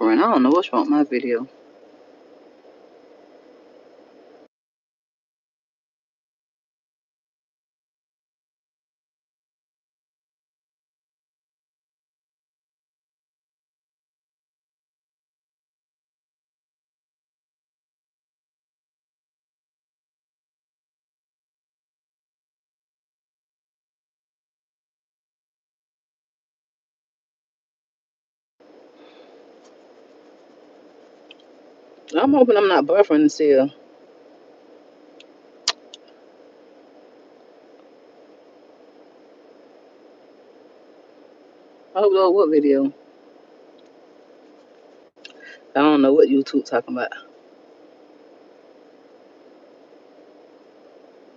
buffering. I don't know what's wrong with my video. I'm hoping I'm not buffering still. I hope that what video? I don't know what YouTube talking about.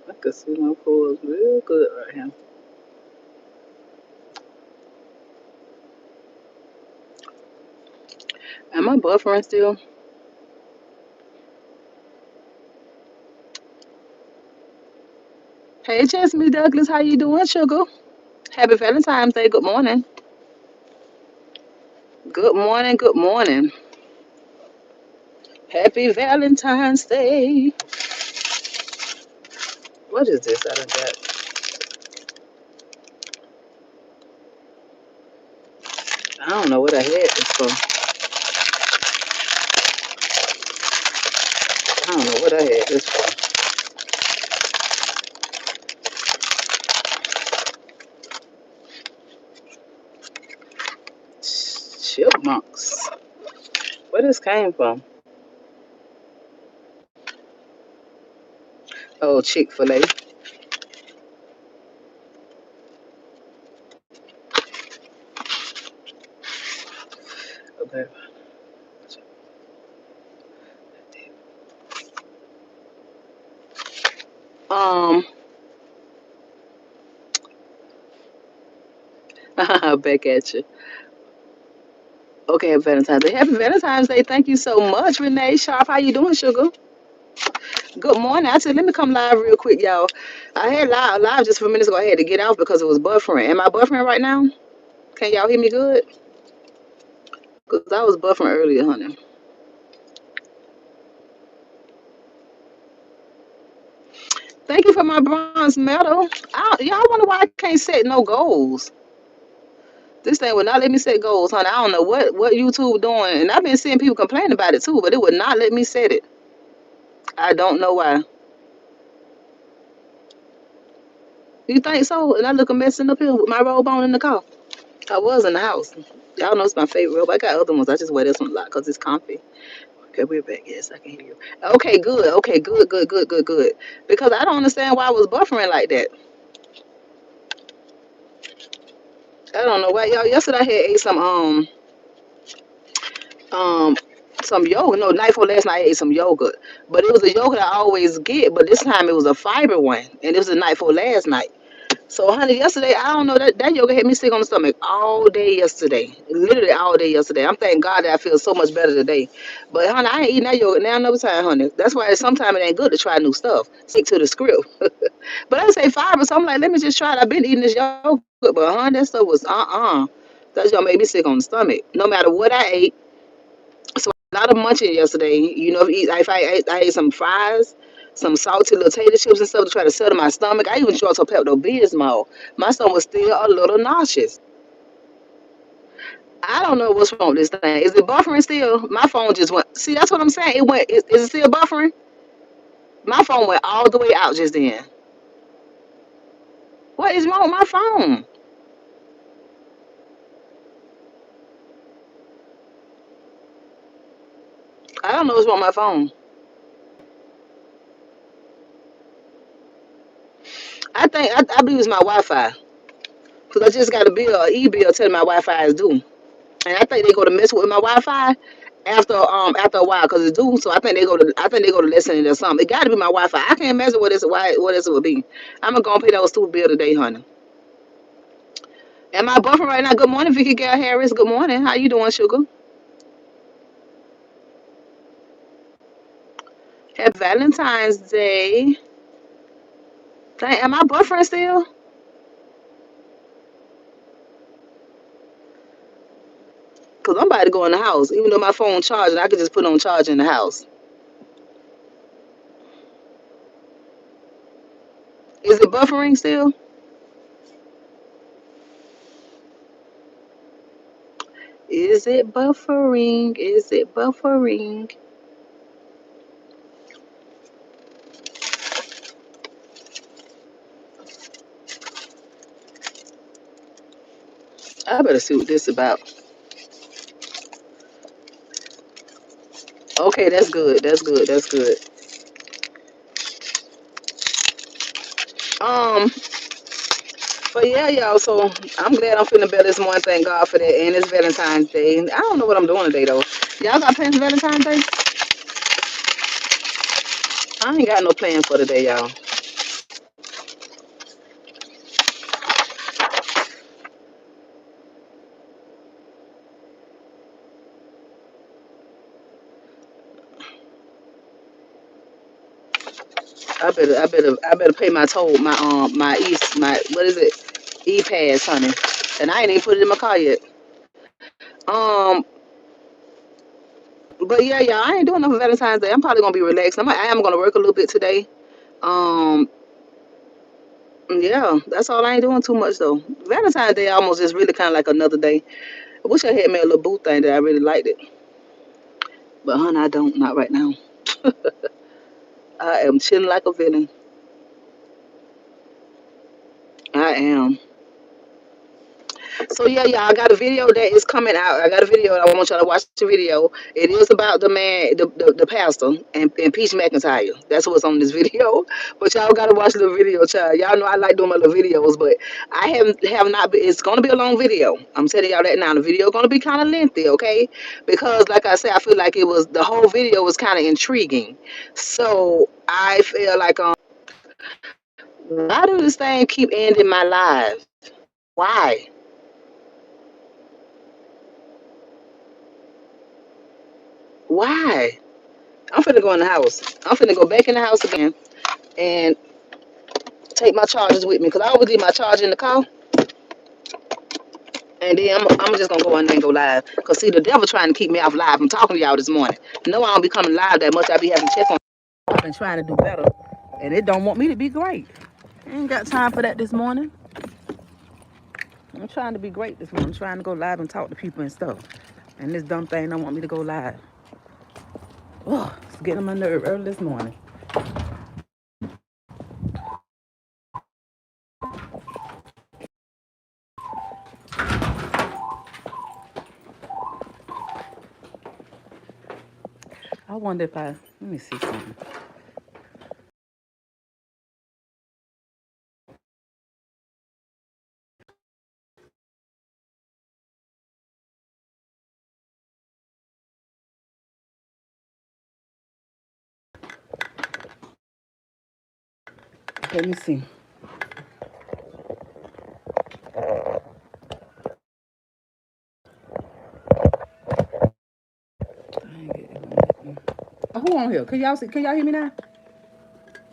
I can see my pores real good right here. Am I buffering still? Hey, Jasmine Douglas, how you doing, sugar? Happy Valentine's Day. Good morning. Good morning. Good morning. Happy Valentine's Day. What is this I done got? I don't know what I had this for. I don't know what I had this for. Chipmunks. Where this came from? Oh, Chick-fil-A. Okay. Um, back at you. Okay, Valentine's Day. Happy Valentine's Day. Thank you so much, Renee Sharp. How you doing, sugar? Good morning. I said, let me come live real quick, y'all. I had live just a few minutes ago. I had to get off because it was buffering. Am I buffering right now? Can y'all hear me good? Because I was buffering earlier, honey. Thank you for my bronze medal. Y'all wonder why I can't set no goals. This thing would not let me set goals, honey. I don't know what YouTube doing. And I've been seeing people complain about it too, but it would not let me set it. I don't know why. You think so? And I look a messing up here with my robe on in the car. I was in the house. Y'all know it's my favorite robe. I got other ones. I just wear this one a lot because it's comfy. Okay, we're back. Yes, I can hear you. Okay, good. Okay, good, good, good, good, good. Because I don't understand why I was buffering like that. I don't know why. Y'all, yesterday I had ate um some yogurt. No, night before last night I ate some yogurt. But it was a yogurt I always get, but this time it was a fiber one. And it was the night before last night. So, honey, yesterday, I don't know, that yoga had me sick on the stomach all day yesterday. Literally all day yesterday. I'm thanking God that I feel so much better today. But, honey, I ain't eating that yogurt now another time, honey. That's why sometimes it ain't good to try new stuff. Stick to the script. But I say fiber, so I'm like, let me just try it. I've been eating this yogurt, but, honey, that stuff was That's gonna make me sick on the stomach. No matter what I ate. So, a lot of munching yesterday. You know, if I ate some fries, some salty little tater chips and stuff to try to settle my stomach. I even drank some Pepto-Bismol. My stomach was still a little nauseous. I don't know what's wrong with this thing. Is it buffering still? My phone just went. See, that's what I'm saying. It went. Is it still buffering? My phone went all the way out just then. What is wrong with my phone? I don't know what's wrong with my phone. I believe it's my Wi-Fi because I just got a bill, an e-bill telling my Wi-Fi is due. And I think they go to mess with my Wi-Fi after a while because it's due. So I think they go to listening or something. It got to be my Wi-Fi. I can't imagine what else it would be. I'm gonna go and pay that stupid bill today, honey. Am I buffering right now? Good morning, Vicky Gal Harris. Good morning. How you doing, sugar? Happy Valentine's Day. Am I buffering still? Cause I'm about to go in the house. Even though my phone charging, I could just put it on charge in the house. Is it buffering still? Is it buffering? Is it buffering? I better see what this about. Okay, that's good. That's good. That's good. Um, but yeah, y'all. So I'm glad I'm feeling better this morning. Thank God for that. And it's Valentine's Day. I don't know what I'm doing today though. Y'all got plans for Valentine's Day? I ain't got no plans for today, y'all. I better pay my toll, my what is it? E-pass, honey. And I ain't even put it in my car yet. Um, but yeah, y'all, I ain't doing nothing for Valentine's Day. I'm probably gonna be relaxed. I am gonna work a little bit today. Um, yeah, that's all. I ain't doing too much though. Valentine's Day almost is really kind of like another day. I wish I had made a little boo thing that I really liked it, but honey, I don't. Not right now. I am chilling like a villain. I am. So yeah, y'all, I got a video that is coming out. I got a video. I want y'all to watch the video. It is about the man, the pastor, and Peach McIntyre. That's what's on this video. But y'all gotta watch the video, child. Y'all know I like doing my little videos, but I have not. It's gonna be a long video. I'm telling y'all that now. The video gonna be kind of lengthy, okay? Because like I said, I feel like it was the whole video was kind of intriguing. So I feel like why do this thing keep ending my life? Why? Why? I'm finna go in the house. I'm finna go back in the house again and take my chargers with me because I always leave my charger in the car. And then I'm just gonna go in there and go live. Cause see, the devil trying to keep me off live. I'm talking to y'all this morning. No, I don't be coming live that much. I be having to check on. I've been trying to do better, and it don't want me to be great. I ain't got time for that this morning. I'm trying to be great this morning. I'm trying to go live and talk to people and stuff. And this dumb thing don't want me to go live. Oh, it's getting on my nerve early this morning. I wonder if let me see something. Let me see. Who on here? Can y'all see? Can y'all hear me now?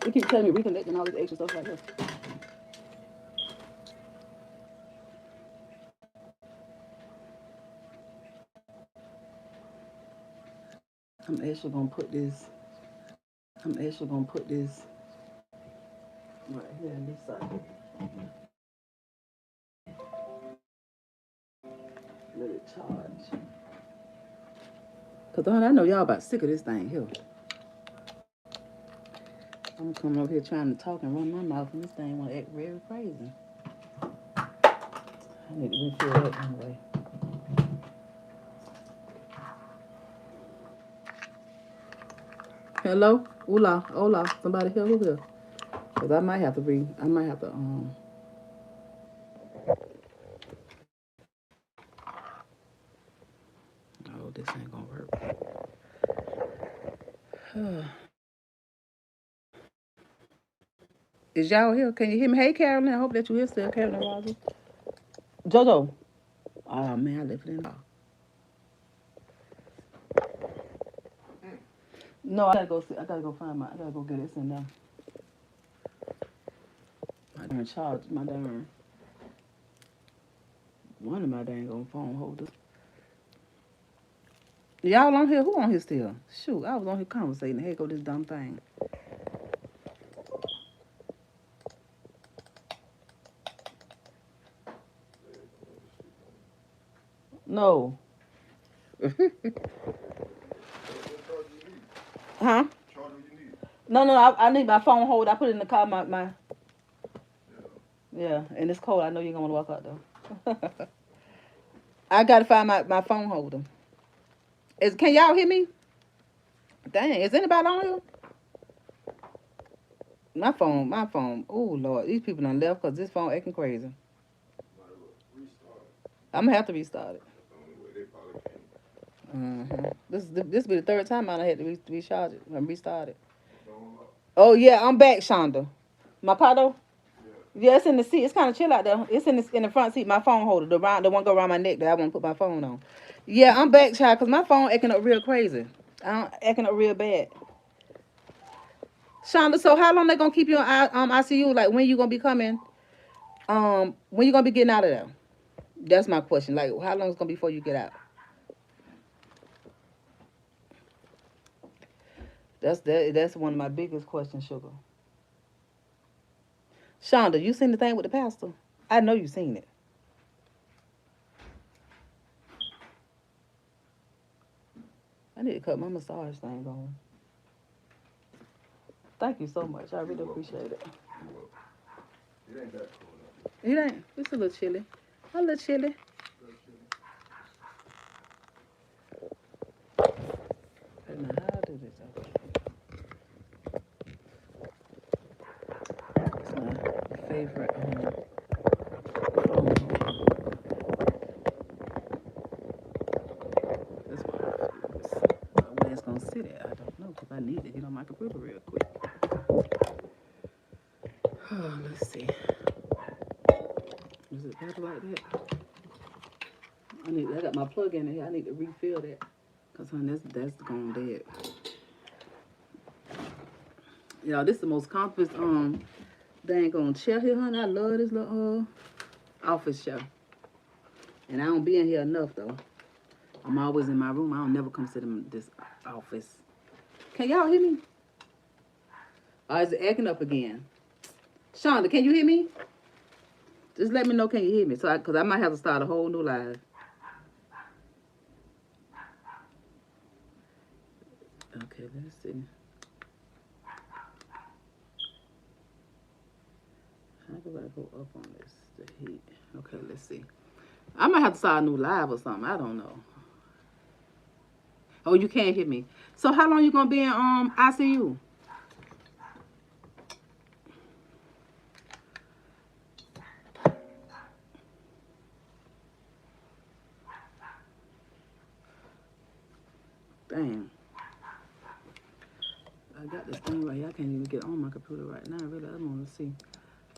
We keep telling me reconnecting and all this extra stuff like this. I'm actually gonna put this. I'm actually gonna put this right here in this socket. Let it charge. Cause I know y'all about sick of this thing here. I'm coming over here trying to talk and run my mouth, and this thing wanna act very crazy. I need to refill that anyway. Hello, hola, hola. Somebody here? Who here? Cause I might have to I might have to Oh, this ain't gonna work. Is y'all here? Can you hear me? Hey, Carolyn. I hope that you here still, Carolyn Rogers. Jojo. Oh man, I left it in. No, I gotta go. I gotta go find my. I gotta go get this in there. My darn charge. My darn. One of my dang on phone holders. Y'all on here? Who on here still? Shoot, I was on here conversating. Here go this dumb thing. No. Huh? No, no, I need my phone hold. I put it in the car. My yeah, and it's cold. I know you're gonna walk out though. I gotta find my phone holder. Can y'all hear me? Dang, is anybody on here? My phone. Oh Lord, these people done left because this phone acting crazy. I'm gonna have to restart it. This be the third time I done had to recharge it and restart it. Oh yeah, I'm back, Shonda. My paddle. Yeah, it's in the seat. It's kind of chill out there. It's in the front seat. My phone holder, the one go around my neck that I want to put my phone on. Yeah, I'm back, child, cause my phone acting up real crazy. Acting up real bad. Shonda, so how long they gonna keep you in ICU? Like when you gonna be coming? When you gonna be getting out of there? That's my question. Like how long it's gonna be before you get out? That's one of my biggest questions, sugar. Shonda, you seen the thing with the pastor? I know you seen it. I need to cut my massage thing on. Thank you so much. I really appreciate it. It ain't that cold. It ain't. It's a little chilly. A little chilly. Wait a minute, how I do this? It's my favorite phone. That's what I use. Where it's gonna sit at, I don't know, because I need to get on my computer real quick. Oh, let's see. Is it better like that? I got my plug in here. I need to refill that. Cause honey, that's gone dead. Y'all, this is the most comfortable dang on chair here, honey. I love this little office chair. And I don't be in here enough though. I'm always in my room. I don't never come sit in this office. Can y'all hear me? Or is it acting up again? Shonda, can you hear me? Just let me know, can you hear me? Cause I might have to start a whole new live. Okay, let's see. How do I go up on this? The heat. Okay, let's see. I might have to start a new live or something. I don't know. Oh, you can't hear me. So how long you gonna be in ICU? Damn. I got this thing right here. I can't even get on my computer right now. Really, I want to see.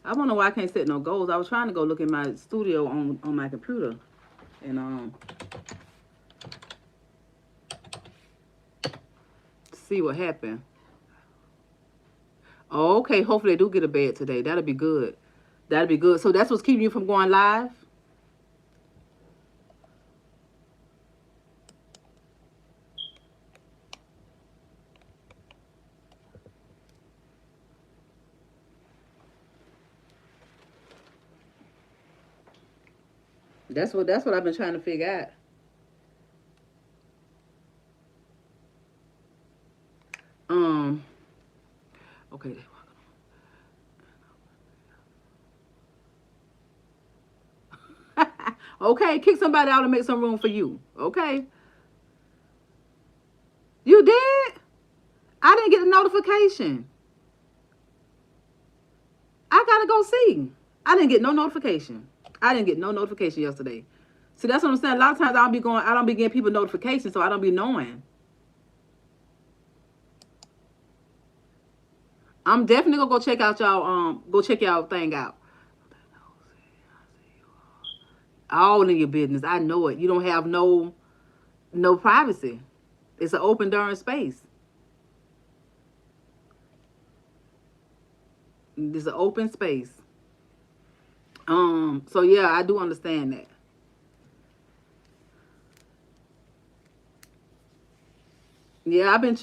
I don't know why I can't set no goals. I was trying to go look in my studio on my computer, and see what happened. Oh, okay. Hopefully they do get a bed today. That'll be good. That'll be good. So that's what's keeping you from going live? That's what I've been trying to figure out. Okay. Okay, kick somebody out and make some room for you. Okay. You did? I didn't get a notification. I gotta go see. I didn't get no notification. I didn't get no notification yesterday. See, that's what I'm saying. A lot of times I don't be getting people notifications, so I don't be knowing. I'm definitely gonna go check y'all thing out. All in your business. I know it. You don't have no privacy. It's an open darn space. It's an open space. So yeah, I do understand that. Yeah, I've been.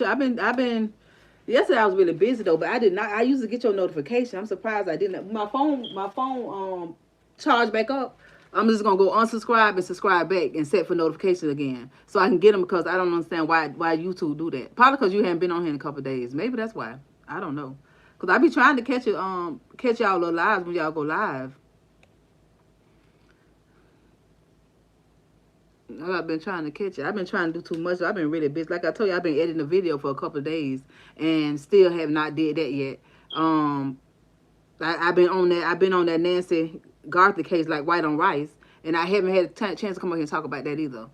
Yesterday I was really busy though, but I did not. I usually get your notification. I'm surprised I didn't. My phone charged back up. I'm just gonna go unsubscribe and subscribe back and set for notifications again, so I can get them because I don't understand why YouTube do that. Probably because you haven't been on here in a couple of days. Maybe that's why. I don't know. Cause I be trying to catch y'all little lives when y'all go live. I've been trying to catch it. I've been trying to do too much. I've been really busy. Like I told you, I've been editing a video for a couple of days and still have not did that yet. Um, I've been on that. I've been on that Nancy Gartha case like white on rice, and I haven't had a chance to come up here and talk about that either.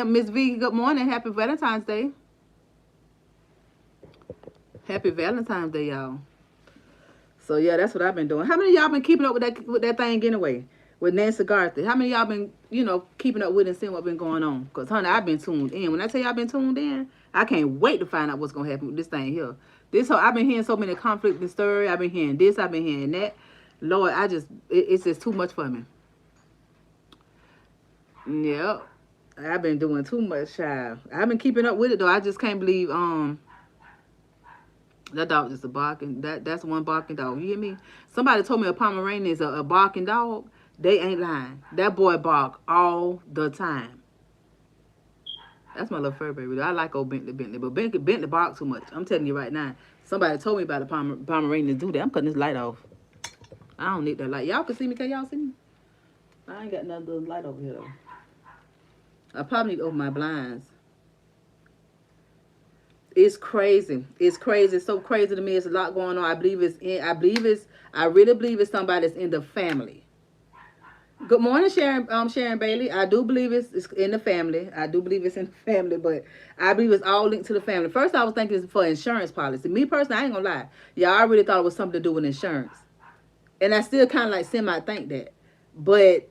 Miss V, good morning. Happy Valentine's Day. Happy Valentine's Day, y'all. So yeah, that's what I've been doing. How many of y'all been keeping up with that thing anyway? With Nancy Gartha? How many of y'all been, keeping up with it and seeing what's been going on? Because honey, I've been tuned in. When I tell you I've been tuned in, I can't wait to find out what's gonna happen with this thing here. I've been hearing so many conflicting stories. I've been hearing this, I've been hearing that. Lord, it's just too much for me. Yep. I've been doing too much, child. I've been keeping up with it though. I just can't believe that dog just a barking. That's one barking dog. You hear me? Somebody told me a Pomeranian is a barking dog. They ain't lying. That boy bark all the time. That's my little fur baby. I like old Bentley, but Bentley bark too much. I'm telling you right now. Somebody told me about a Pomeranian to do that. I'm cutting this light off. I don't need that light. Y'all can see me. Can y'all see me? I ain't got another light over here though. I probably need to open my blinds. It's crazy. It's crazy. It's so crazy to me. It's a lot going on. I really believe it's somebody that's in the family. Good morning, Sharon Bailey. I do believe it's in the family. I do believe it's in the family, but I believe it's all linked to the family. First, I was thinking it's for insurance policy. Me personally, I ain't gonna lie. Yeah, I really thought it was something to do with insurance, and I still kind of like semi think that, but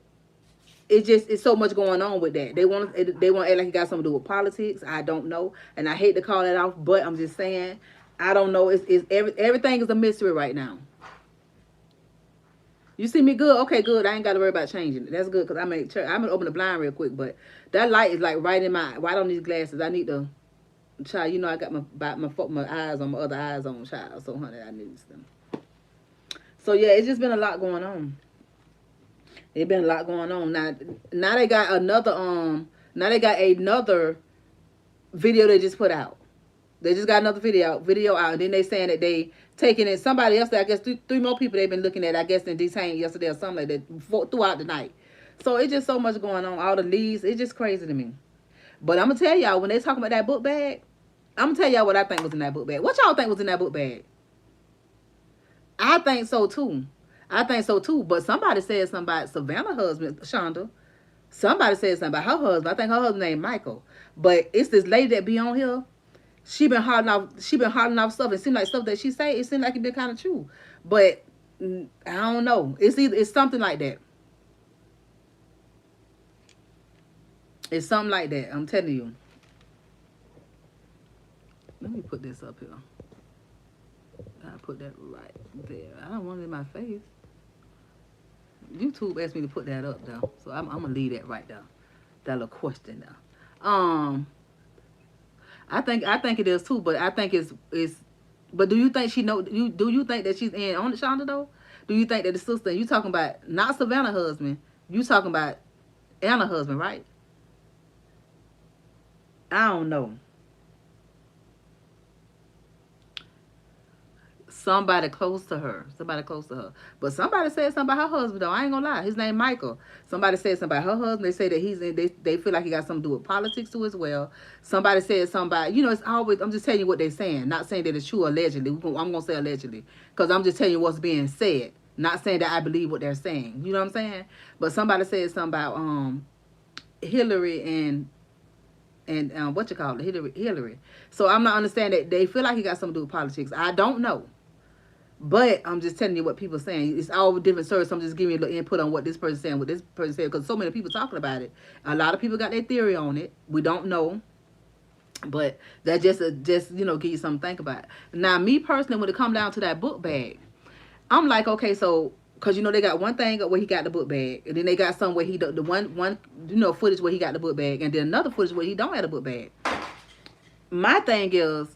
it's so much going on with that. They want to act like it got something to do with politics. I don't know, and I hate to call that off, but I'm just saying I don't know. Everything is a mystery right now. You see me good? Okay, good. I ain't got to worry about changing it. That's good because I'm gonna open the blind real quick, but that light is like right on these glasses. I need to, child. I got my eyes on my other eyes on, child. So honey, I need them. So yeah, it's just been a lot going on. It's been a lot going on. Now they got another video they just put out. They just got another video out, and then they saying that they taking in somebody else. I guess three more people they've been looking at. I guess and detained yesterday or something like that throughout the night. So it's just so much going on. All the leads, it's just crazy to me. But I'm gonna tell y'all when they talking about that book bag, I'm gonna tell y'all what I think was in that book bag. What y'all think was in that book bag? I think so too. But somebody said something about Savannah's husband, Shonda. Somebody said something about her husband. I think her husband named Michael. But it's this lady that be on here. She been hollering off stuff. It seemed like stuff that she say. It seemed like it been kind of true, but I don't know. It's something like that. It's something like that. I'm telling you. Let me put this up here. I put that right there. I don't want it in my face. YouTube asked me to put that up though, so I'm gonna leave that right there. That little question there. I think it is too, but I think it's. But do you think she know? Do you think that she's in on it, Shonda though? Do you think that the sister you talking about not Savannah husband? You talking about Anna husband, right? I don't know. Somebody close to her. But somebody said something about her husband though. I ain't gonna lie. His name Michael. Somebody said something about her husband. They say that they feel like he got something to do with politics too as well. Somebody said something about, it's always, I'm just telling you what they're saying. Not saying that it's true allegedly. I'm gonna say allegedly. Because I'm just telling you what's being said. Not saying that I believe what they're saying. You know what I'm saying? But somebody said something about Hillary and what you call it, Hillary. So I'm not understanding that they feel like he got something to do with politics. I don't know. But I'm just telling you what people are saying. It's all different stories. So I'm just giving you a little input on what this person's saying, what this person said, because so many people talking about it. A lot of people got their theory on it. We don't know. But that just give you something to think about. Now, me personally, when it come down to that book bag, I'm like, okay, so, because, they got one thing where he got the book bag, and then they got some where he, the one footage where he got the book bag, and then another footage where he don't have the book bag. my thing is,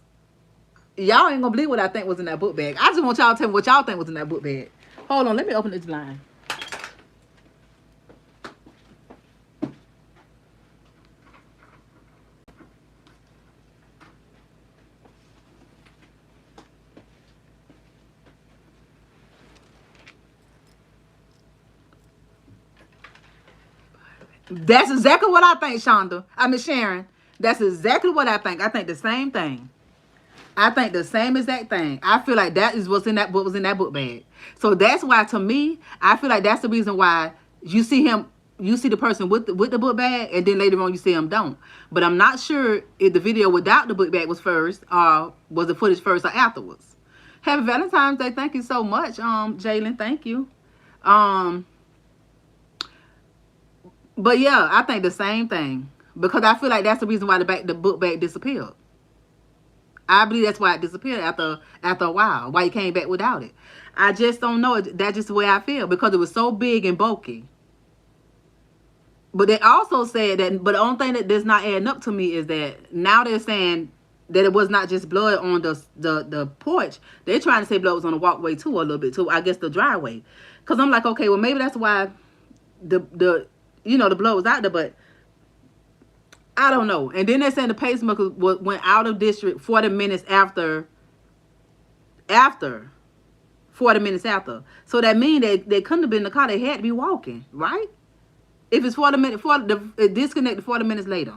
y'all ain't gonna believe what I think was in that book bag. I just want y'all to tell me what y'all think was in that book bag. Hold on, let me open this line. That's exactly what I think, Shonda. I mean, Sharon. That's exactly what I think. I think the same thing. I think the same exact thing. I feel like that is what's in that what was in that book bag. So that's why, to me, I feel like that's the reason why you see him, you see the person with the book bag, and then later on you see him don't. But I'm not sure if the video without the book bag was first, or was the footage first or afterwards. Happy Valentine's Day. Thank you so much, Jalen. Thank you. Um, but yeah, I think the same thing because I feel like that's the reason why the book bag disappeared. I believe that's why it disappeared after a while. Why he came back without it. I just don't know. That's just the way I feel because it was so big and bulky. But they also said that. But the only thing that that's not adding up to me is that now they're saying that it was not just blood on the porch. They're trying to say blood was on the walkway too, a little bit too. I guess the driveway. Because I'm like, okay, well maybe that's why the the blood was out there, but I don't know. And then they're saying the pacemaker went out of district 40 minutes after 40 minutes after. So that means they couldn't have been in the car. They had to be walking, right? If it's 40 minutes, it disconnected 40 minutes later.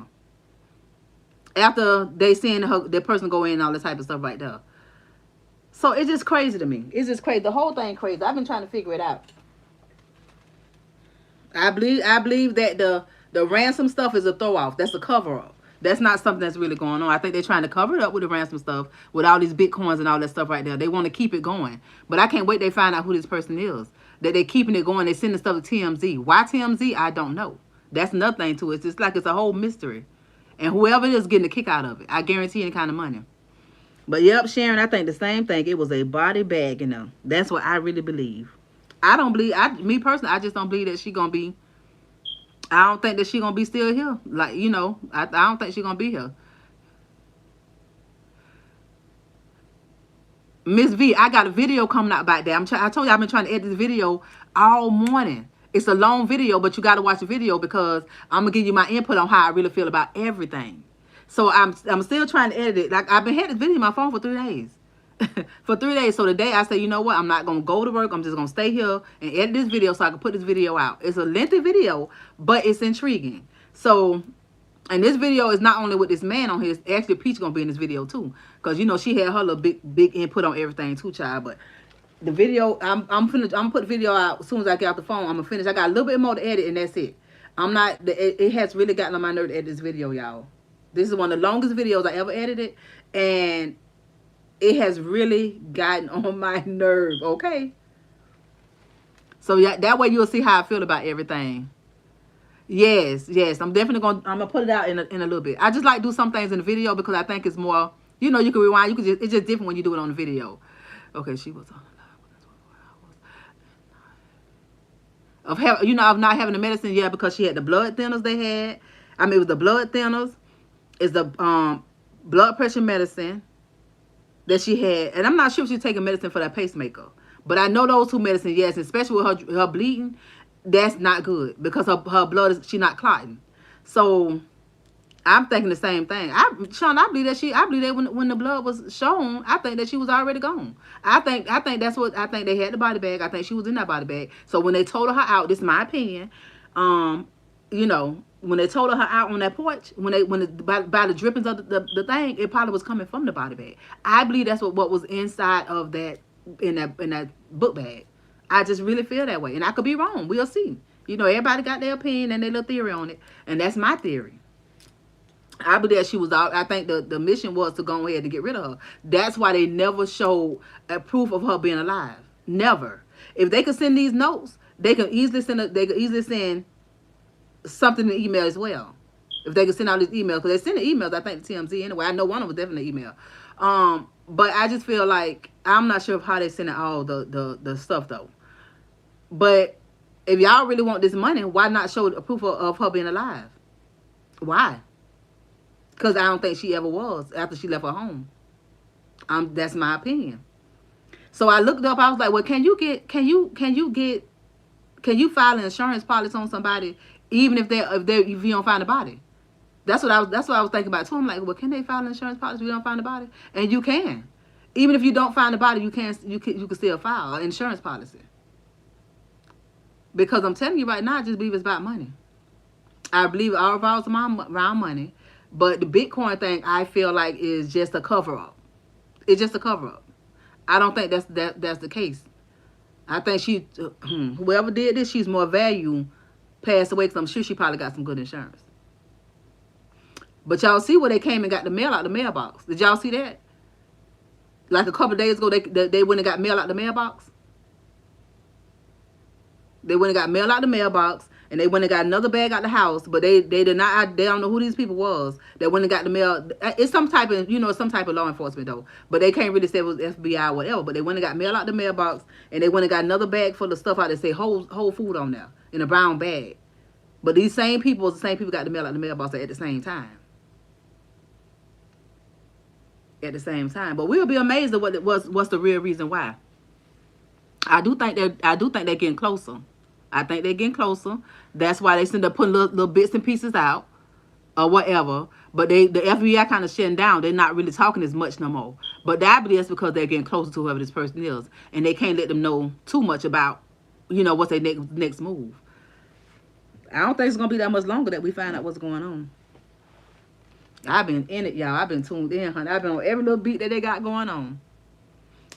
After they seen the person go in and all this type of stuff right there. So it's just crazy to me. It's just crazy. The whole thing crazy. I've been trying to figure it out. I believe that the ransom stuff is a throw off. That's a cover up. That's not something that's really going on. I think they're trying to cover it up with the ransom stuff, with all these bitcoins and all that stuff right there. They want to keep it going. But I can't wait they find out who this person is. That they're keeping it going. They sending stuff to TMZ. Why TMZ? I don't know. That's another thing too. It's just like it's a whole mystery. And whoever it is getting a kick out of it. I guarantee any kind of money. But yep, Sharon, I think the same thing. It was a body bag, That's what I really believe. I don't believe, me personally, I just don't believe that she gonna be, I don't think that she gonna be still here. Like, I don't think she gonna be here. Miss V, I got a video coming out about that. I told you I've been trying to edit this video all morning. It's a long video, but you got to watch the video because I'm gonna give you my input on how I really feel about everything. So I'm still trying to edit it. Like I've been had this video in my phone for 3 days. For 3 days. So today I say, you know what? I'm not gonna go to work. I'm just gonna stay here and edit this video so I can put this video out. It's a lengthy video, but it's intriguing. So, and this video is not only with this man on here. Actually, Peach gonna be in this video too, cause she had her little big input on everything too, child. But the video, I'm gonna put the video out as soon as I get off the phone. I'm gonna finish. I got a little bit more to edit, and that's it. I'm not. It has really gotten on my nerve to edit this video, y'all. This is one of the longest videos I ever edited, and it has really gotten on my nerve. Okay. So yeah, that way you'll see how I feel about everything. Yes. I'm definitely gonna put it out in a little bit. I just like to do some things in the video because I think it's more. You can rewind. It's just different when you do it on the video. Okay, she was on. Of not having the medicine yet because she had the blood thinners they had. I mean, it was the blood thinners. It's the blood pressure medicine that she had. And I'm not sure if she's taking medicine for that pacemaker. But I know those two medicines, yes, especially with her bleeding, that's not good because her blood she's not clotting. So I'm thinking the same thing. Sean, I believe that when the blood was shown, I think that she was already gone. I think that's what I think they had the body bag. I think she was in that body bag. So when they told her out, this is my opinion. When they told her out on that porch, by the drippings of the thing, it probably was coming from the body bag. I believe that's what was inside of that in that book bag. I just really feel that way, and I could be wrong. We'll see. Everybody got their opinion and their little theory on it, and that's my theory. I believe that she was out. I think the mission was to go ahead and get rid of her. That's why they never showed a proof of her being alive. Never. If they could send these notes, they could easily send something in the email as well. If they could send out these emails, because they send the emails, I think to TMZ anyway. I know one of them was definitely an email. But I just feel like I'm not sure of how they send out all the stuff though. But if y'all really want this money, why not show a proof of her being alive? Why? Cause I don't think she ever was after she left her home. That's my opinion. So I looked up. I was like, well, can you file an insurance policy on somebody even if you don't find the body? That's what I was thinking about too. I'm like, well, can they file an insurance policy if you don't find the body? And you can. Even if you don't find the body, you can still file an insurance policy. Because I'm telling you right now, I just believe it's about money. I believe it all revolves around money. But the Bitcoin thing, I feel like, is just a cover up. It's just a cover up. I don't think that's the case. I think whoever did this, she's more value passed away, because I'm sure she probably got some good insurance. But y'all see where they came and got the mail out the mailbox? Did y'all see that? Like a couple of days ago, they went and got mail out the mailbox. They went and got mail out the mailbox, and they went and got another bag out the house. But they did not. They don't know who these people was. They went and got the mail. It's some type of some type of law enforcement though. But they can't really say it was FBI or whatever. But they went and got mail out the mailbox, and they went and got another bag full of stuff out that say whole food on there in a brown bag. But these same people, got the mail out the mailbox at the same time. At the same time, but we'll be amazed at what's the real reason why. I do think they're getting closer. I think they're getting closer. That's why they send up putting little bits and pieces out or whatever. But the FBI kind of shutting down. They're not really talking as much no more. But I believe that's because they're getting closer to whoever this person is, and they can't let them know too much about what's their next move. I don't think it's gonna be that much longer that we find out what's going on. I've been in it, y'all. I've been tuned in, honey. I've been on every little beat that they got going on.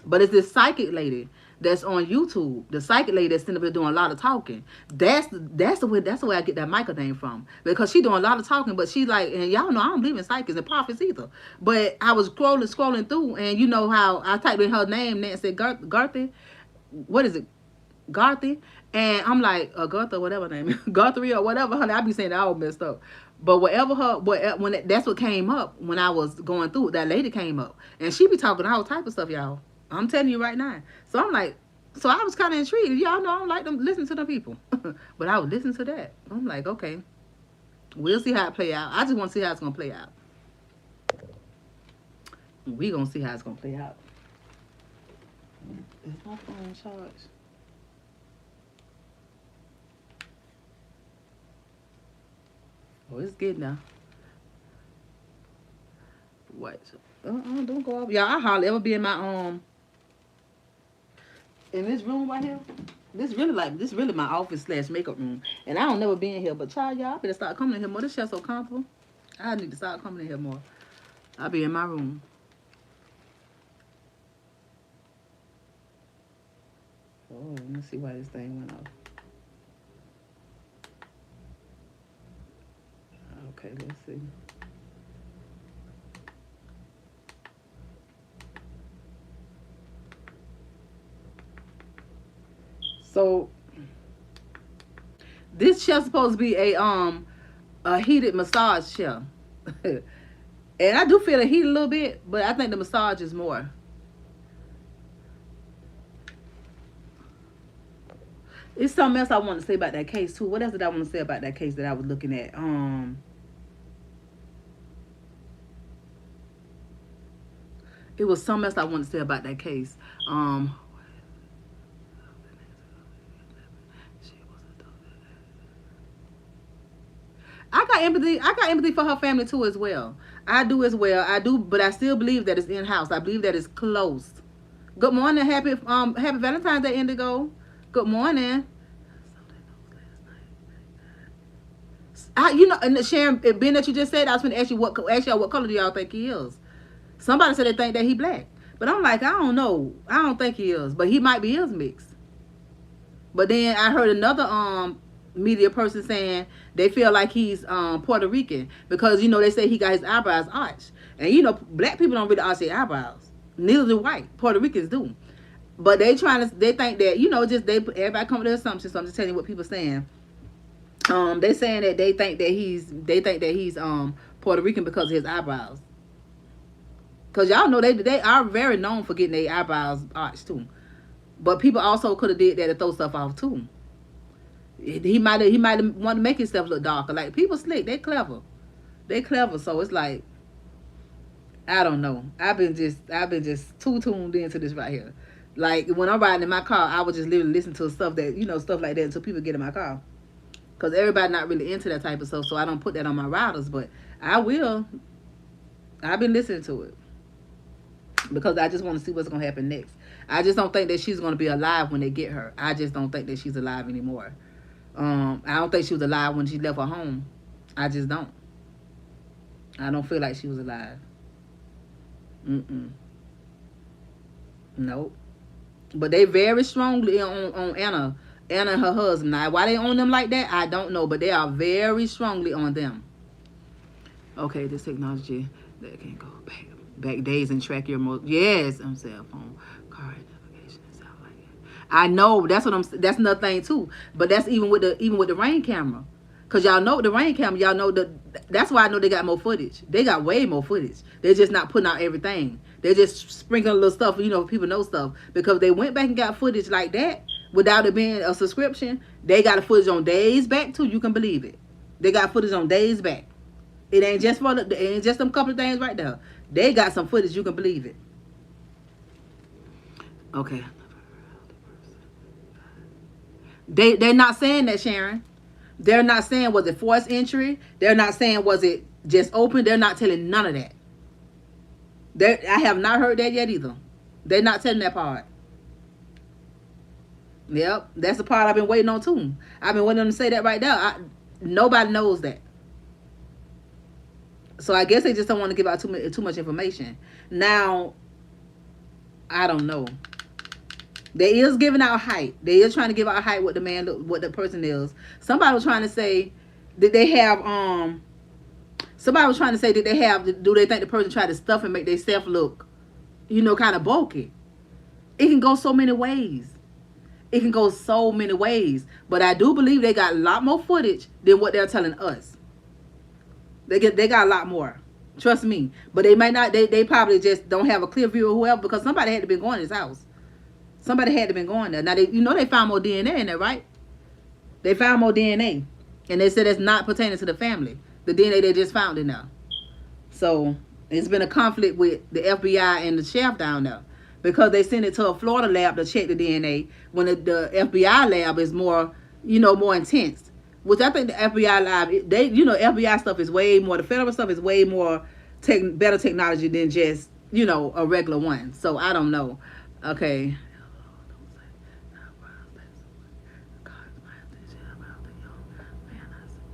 But it's this psychic lady that's on YouTube. The psychic lady that's sitting up there doing a lot of talking. That's the way I get that Michael name from. Because she doing a lot of talking, but she like, and y'all know I don't believe in psychics and prophets either. But I was scrolling through, and you know how I typed in her name, Nancy Garthy. What is it? Garthy? And I'm like, Gartha, whatever her name is. Garthy or whatever, honey. I be saying that all messed up. But that's what came up when I was going through it. That lady came up, and she be talking all type of stuff, y'all. I'm telling you right now. So I'm like, so I was kind of intrigued. Y'all know I don't like them listen to them people, but I would listen to that. I'm like, okay, we'll see how it play out. I just want to see how it's gonna play out. We gonna see how it's gonna play out. Is my phone charged? Oh, it's good now. What? Don't go off. Y'all, I hardly ever be in my in this room right here. This really my office / makeup room. And I don't never be in here. But y'all better start coming in here more. This chair so comfortable. I need to start coming in here more. I'll be in my room. Oh, let me see why this thing went off. Okay, let's see. So this chair's supposed to be a heated massage chair. And I do feel the heat a little bit, but I think the massage is more. It's something else I want to say about that case too. What else did I want to say about that case that I was looking at? It was something else I wanted to say about that case. I got empathy. I got empathy for her family too, as well. I do as well. I do, but I still believe that it's in house. I believe that it's close. Good morning, happy Valentine's Day, Indigo. Good morning. And Sharon, being that you just said, I was going to ask y'all what color do y'all think he is? Somebody said they think that he black, but I'm like, I don't know. I don't think he is, but he might be his mixed. But then I heard another media person saying they feel like he's Puerto Rican because they say he got his eyebrows arched, and black people don't really arch their eyebrows. Neither do white. Puerto Ricans do, but they think that everybody come with their assumptions. So I'm just telling you what people saying. They saying that they think that he's Puerto Rican because of his eyebrows. Cause y'all know they are very known for getting their eyebrows arched too. But people also could have did that to throw stuff off too. He might have wanted to make himself look darker. Like people slick, they clever. So it's like I don't know. I've been just too tuned into this right here. Like when I'm riding in my car, I would just literally listen to stuff that stuff like that until people get in my car. Cause everybody not really into that type of stuff, so I don't put that on my routers. But I will. I've been listening to it because I just want to see what's gonna happen next. I just don't think that she's gonna be alive when they get her. I just don't think that she's alive anymore. I don't think she was alive when she left her home. I just don't. I don't feel like she was alive. Mm-mm. Nope. But they very strongly on Anna. Anna and her husband. Now, why they on them like that, I don't know. But they are very strongly on them. Okay, this technology that can go back days and track your most. Yes, on cell phone, car identification, and stuff like that. I know that's what I'm. That's another thing too. But that's even with the rain camera, cause y'all know the rain camera. Y'all know the. That's why I know they got more footage. They got way more footage. They're just not putting out everything. They're just sprinkling a little stuff. People know stuff because they went back and got footage like that without it being a subscription. They got a footage on days back too. You can believe it. They got footage on days back. It ain't just them couple of things right there. They got some footage, you can believe it. Okay. They're not saying that, Sharon. They're not saying was it forced entry. They're not saying was it just open. They're not telling none of that. I have not heard that yet either. They're not telling that part. Yep, that's the part I've been waiting on too. I've been waiting on them to say that right now. Nobody knows that. So I guess they just don't want to give out too much information. Now, I don't know. They is giving out height. They is trying to give out height what the person is. Somebody was trying to say that they have Somebody was trying to say that they have. Do they think the person tried to stuff and make themselves look, kind of bulky? It can go so many ways. It can go so many ways. But I do believe they got a lot more footage than what they're telling us. They got a lot more. Trust me. But they might not. They probably just don't have a clear view of whoever because somebody had to been going to his house. Somebody had to been going there. Now they found more DNA in there, right? They found more DNA, and they said it's not pertaining to the family. The DNA they just found in there. So it's been a conflict with the FBI and the sheriff down there because they sent it to a Florida lab to check the DNA when the FBI lab is more intense. Which I think the FBI lab, FBI stuff is way more. The federal stuff is way more better technology than just a regular one. So I don't know. Okay.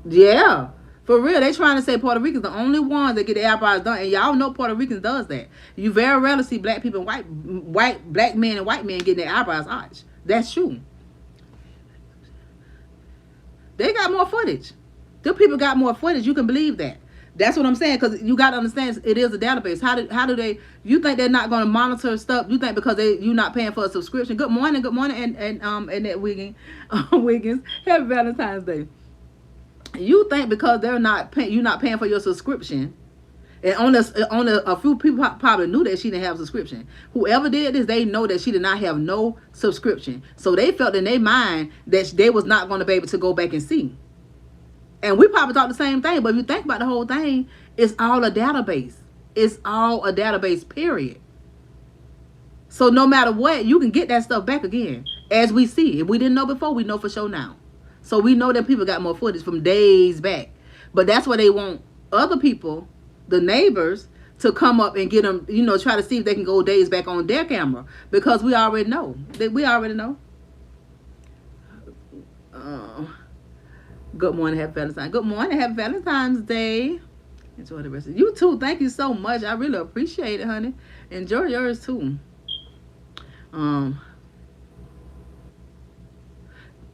Yeah, for real. They trying to say Puerto Ricans the only ones that get their eyebrows done, and y'all know Puerto Ricans does that. You very rarely see black people, black men and white men getting their eyebrows arched. That's true. They got more footage. Them people got more footage. You can believe that. That's what I'm saying. Because you got to understand, it is a database. How do they? You think they're not going to monitor stuff? You think because you not paying for a subscription? Good morning, and that Wiggins. Happy Valentine's Day. You think because you're not paying for your subscription, and only a few people probably knew that she didn't have a subscription. Whoever did this, they know that she did not have no subscription. So they felt in their mind that they was not going to be able to go back and see. And we probably thought the same thing. But if you think about the whole thing, it's all a database. It's all a database, period. So no matter what, you can get that stuff back again. As we see. If we didn't know before, we know for sure now. So we know that people got more footage from days back. But that's why they want other people, the neighbors, to come up and get them, try to see if they can go days back on their camera. Because we already know. We already know. Good morning, happy Valentine's. Good morning, happy Valentine's Day. Enjoy the rest of you too. Thank you so much. I really appreciate it, honey. Enjoy yours too.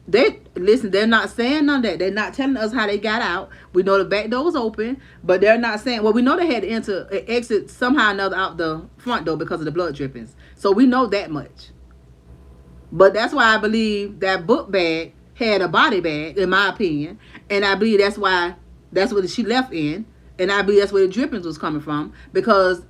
They're not saying none of that. They're not telling us how they got out. We know the back door was open, but they're not saying. Well, we know they had to exit somehow or another out the front door because of the blood drippings. So we know that much. But that's why I believe that book bag had a body bag, in my opinion, and I believe that's what she left in, and I believe that's where the drippings was coming from because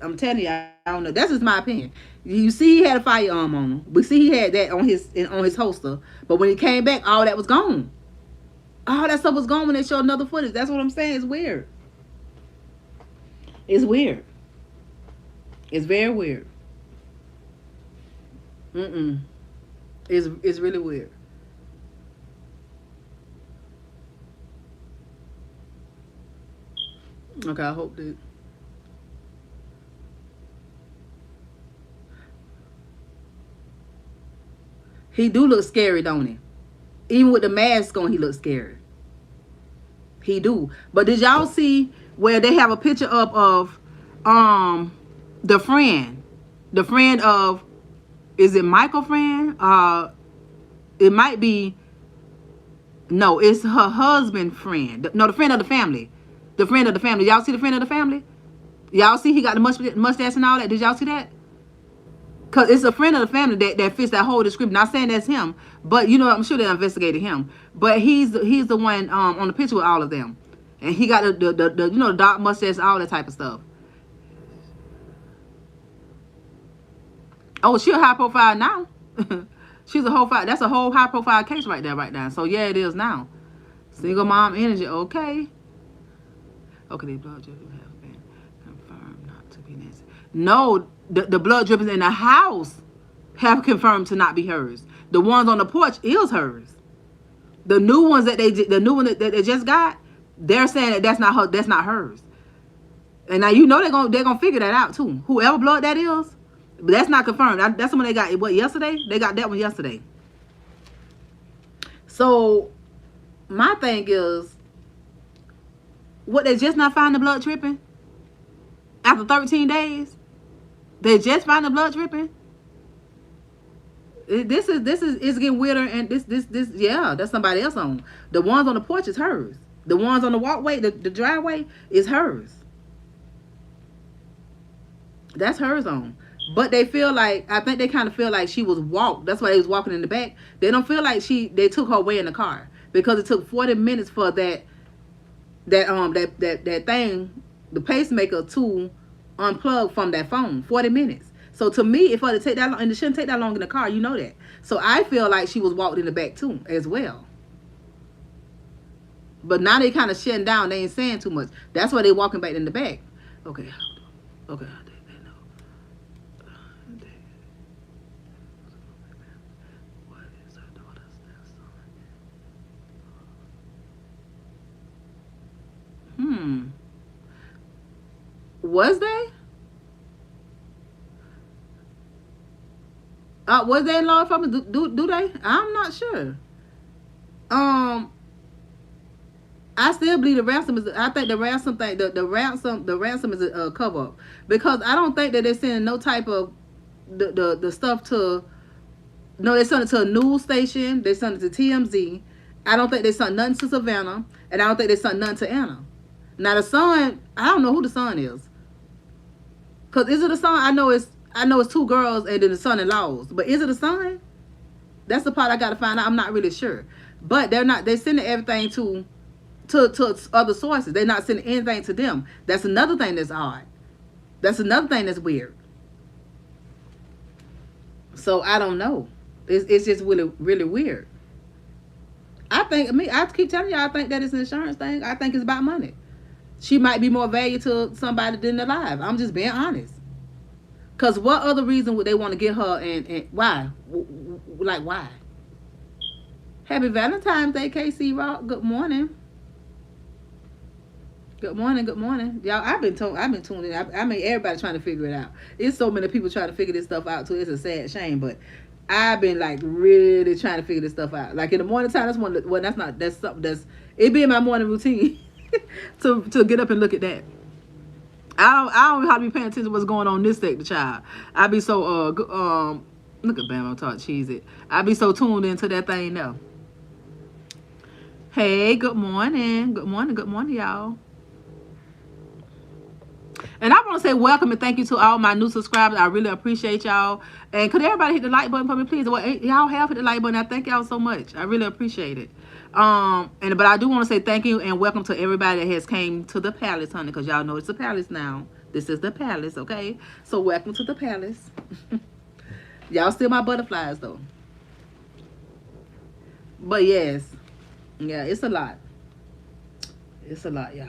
I'm telling you, I don't know. That's just my opinion. You see, he had a firearm on him. We see he had that on his holster, but when he came back, all that was gone. All that stuff was gone when they showed another footage. That's what I'm saying. It's weird. It's weird. It's very weird. Mm-mm. It's really weird. Okay, I hope that he do look scary, don't he? Even with the mask on, he looks scary. He do. But did y'all see where they have a picture up of um the friend? The friend of, is it Michael friend? It might be, no, it's her husband friend. No, the friend of the family. The friend of the family. Y'all see the friend of the family? Y'all see he got the mustache and all that? Did y'all see that? Cause it's a friend of the family that fits that whole description. Not saying that's him, but you know I'm sure they investigated him. But he's the one on the picture with all of them, and he got the you know the dark mustache, all that type of stuff. Oh, she a high profile now. She's a whole file. That's a whole high profile case right there, right now. So yeah, it is now. Single mom energy. Okay. Okay, the blood drippings have been confirmed not to be Nancy. No, the blood drippings in the house have confirmed to not be hers. The ones on the porch is hers. The new ones the new one that they just got, they're saying that that's not her. That's not hers. And now you know they're gonna figure that out too. Whoever blood that is, but that's not confirmed. That's the one they got. What, yesterday? They got that one yesterday. So my thing is, what, they just not find the blood dripping after 13 days? They just find the blood dripping. This is it's getting weirder, and this yeah, that's somebody else on. The ones on the porch is hers. The ones on the walkway, the driveway is hers. That's hers on. But they feel like, I think they kind of feel like she was walked. That's why they was walking in the back. They don't feel like they took her away in the car, because it took 40 minutes for that thing, the pacemaker, to unplug from that phone. 40 minutes. So to me, if it take that long, and it shouldn't take that long in the car, you know that. So I feel like she was walked in the back too, as well. But now they kind of shutting down. They ain't saying too much. That's why they walking back in the back. Okay. Okay. Hmm. Was they? Was they in law enforcement? Do they? I'm not sure. Um, I still believe the ransom is. I think the ransom thing, the ransom is a cover up, because I don't think that they're sending no type of the stuff to. No, they sent it to a news station. They sent it to TMZ. I don't think they sent nothing to Savannah, and I don't think they sent nothing to Anna. Now the son, I don't know who the son is. Cause is it a son? I know it's two girls and then the son-in-laws. But is it a son? That's the part I gotta find out. I'm not really sure. But they're sending everything to other sources. They're not sending anything to them. That's another thing that's odd. That's another thing that's weird. So I don't know. It's just really, really weird. I keep telling you, I think that it's an insurance thing. I think it's about money. She might be more value to somebody than alive. I'm just being honest. Cause what other reason would they want to get her, and why? Like why? Happy Valentine's Day, KC Rock. Good morning. Good morning. Good morning, y'all. I've been tuning in. I mean, everybody trying to figure it out. It's so many people trying to figure this stuff out too. It's a sad shame, but I've been like really trying to figure this stuff out. Like in the morning time, that's something that's it be in my morning routine to get up and look at that. I don't know how to be paying attention to what's going on this state, the child. I be so look at Bam, I'm talking cheesy. I be so tuned into that thing now. Hey, good morning. Good morning, good morning, y'all. And I want to say welcome and thank you to all my new subscribers. I really appreciate y'all. And could everybody hit the like button for me, please? Well, y'all have hit the like button. I thank y'all so much. I really appreciate it. But I do want to say thank you and welcome to everybody that has came to the palace, honey, because y'all know it's the palace now. This is the palace, okay? So welcome to the palace. Y'all still my butterflies though. But yes, yeah, it's a lot. It's a lot, y'all.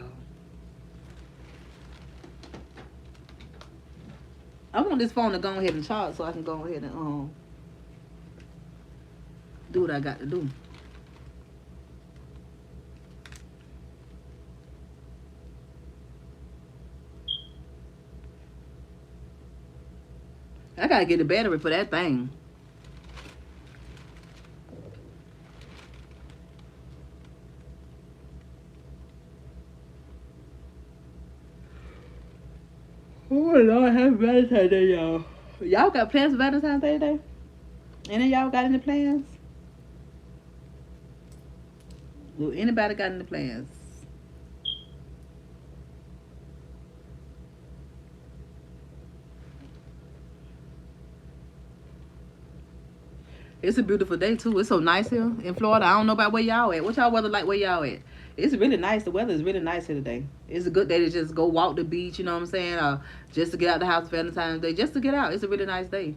I want this phone to go ahead and charge so I can go ahead and do what I got to do. I gotta get the battery for that thing. Oh Lord, happy Valentine Day, y'all. Y'all got plans for Valentine's Day today? Any of y'all got any plans? Do anybody got any plans? It's a beautiful day too. It's so nice here in Florida. I don't know about where y'all at. What y'all weather like where y'all at? It's really nice. The weather is really nice here today. It's a good day to just go walk the beach, you know what I'm saying? Just to get out the house for Valentine's Day. Just to get out. It's a really nice day.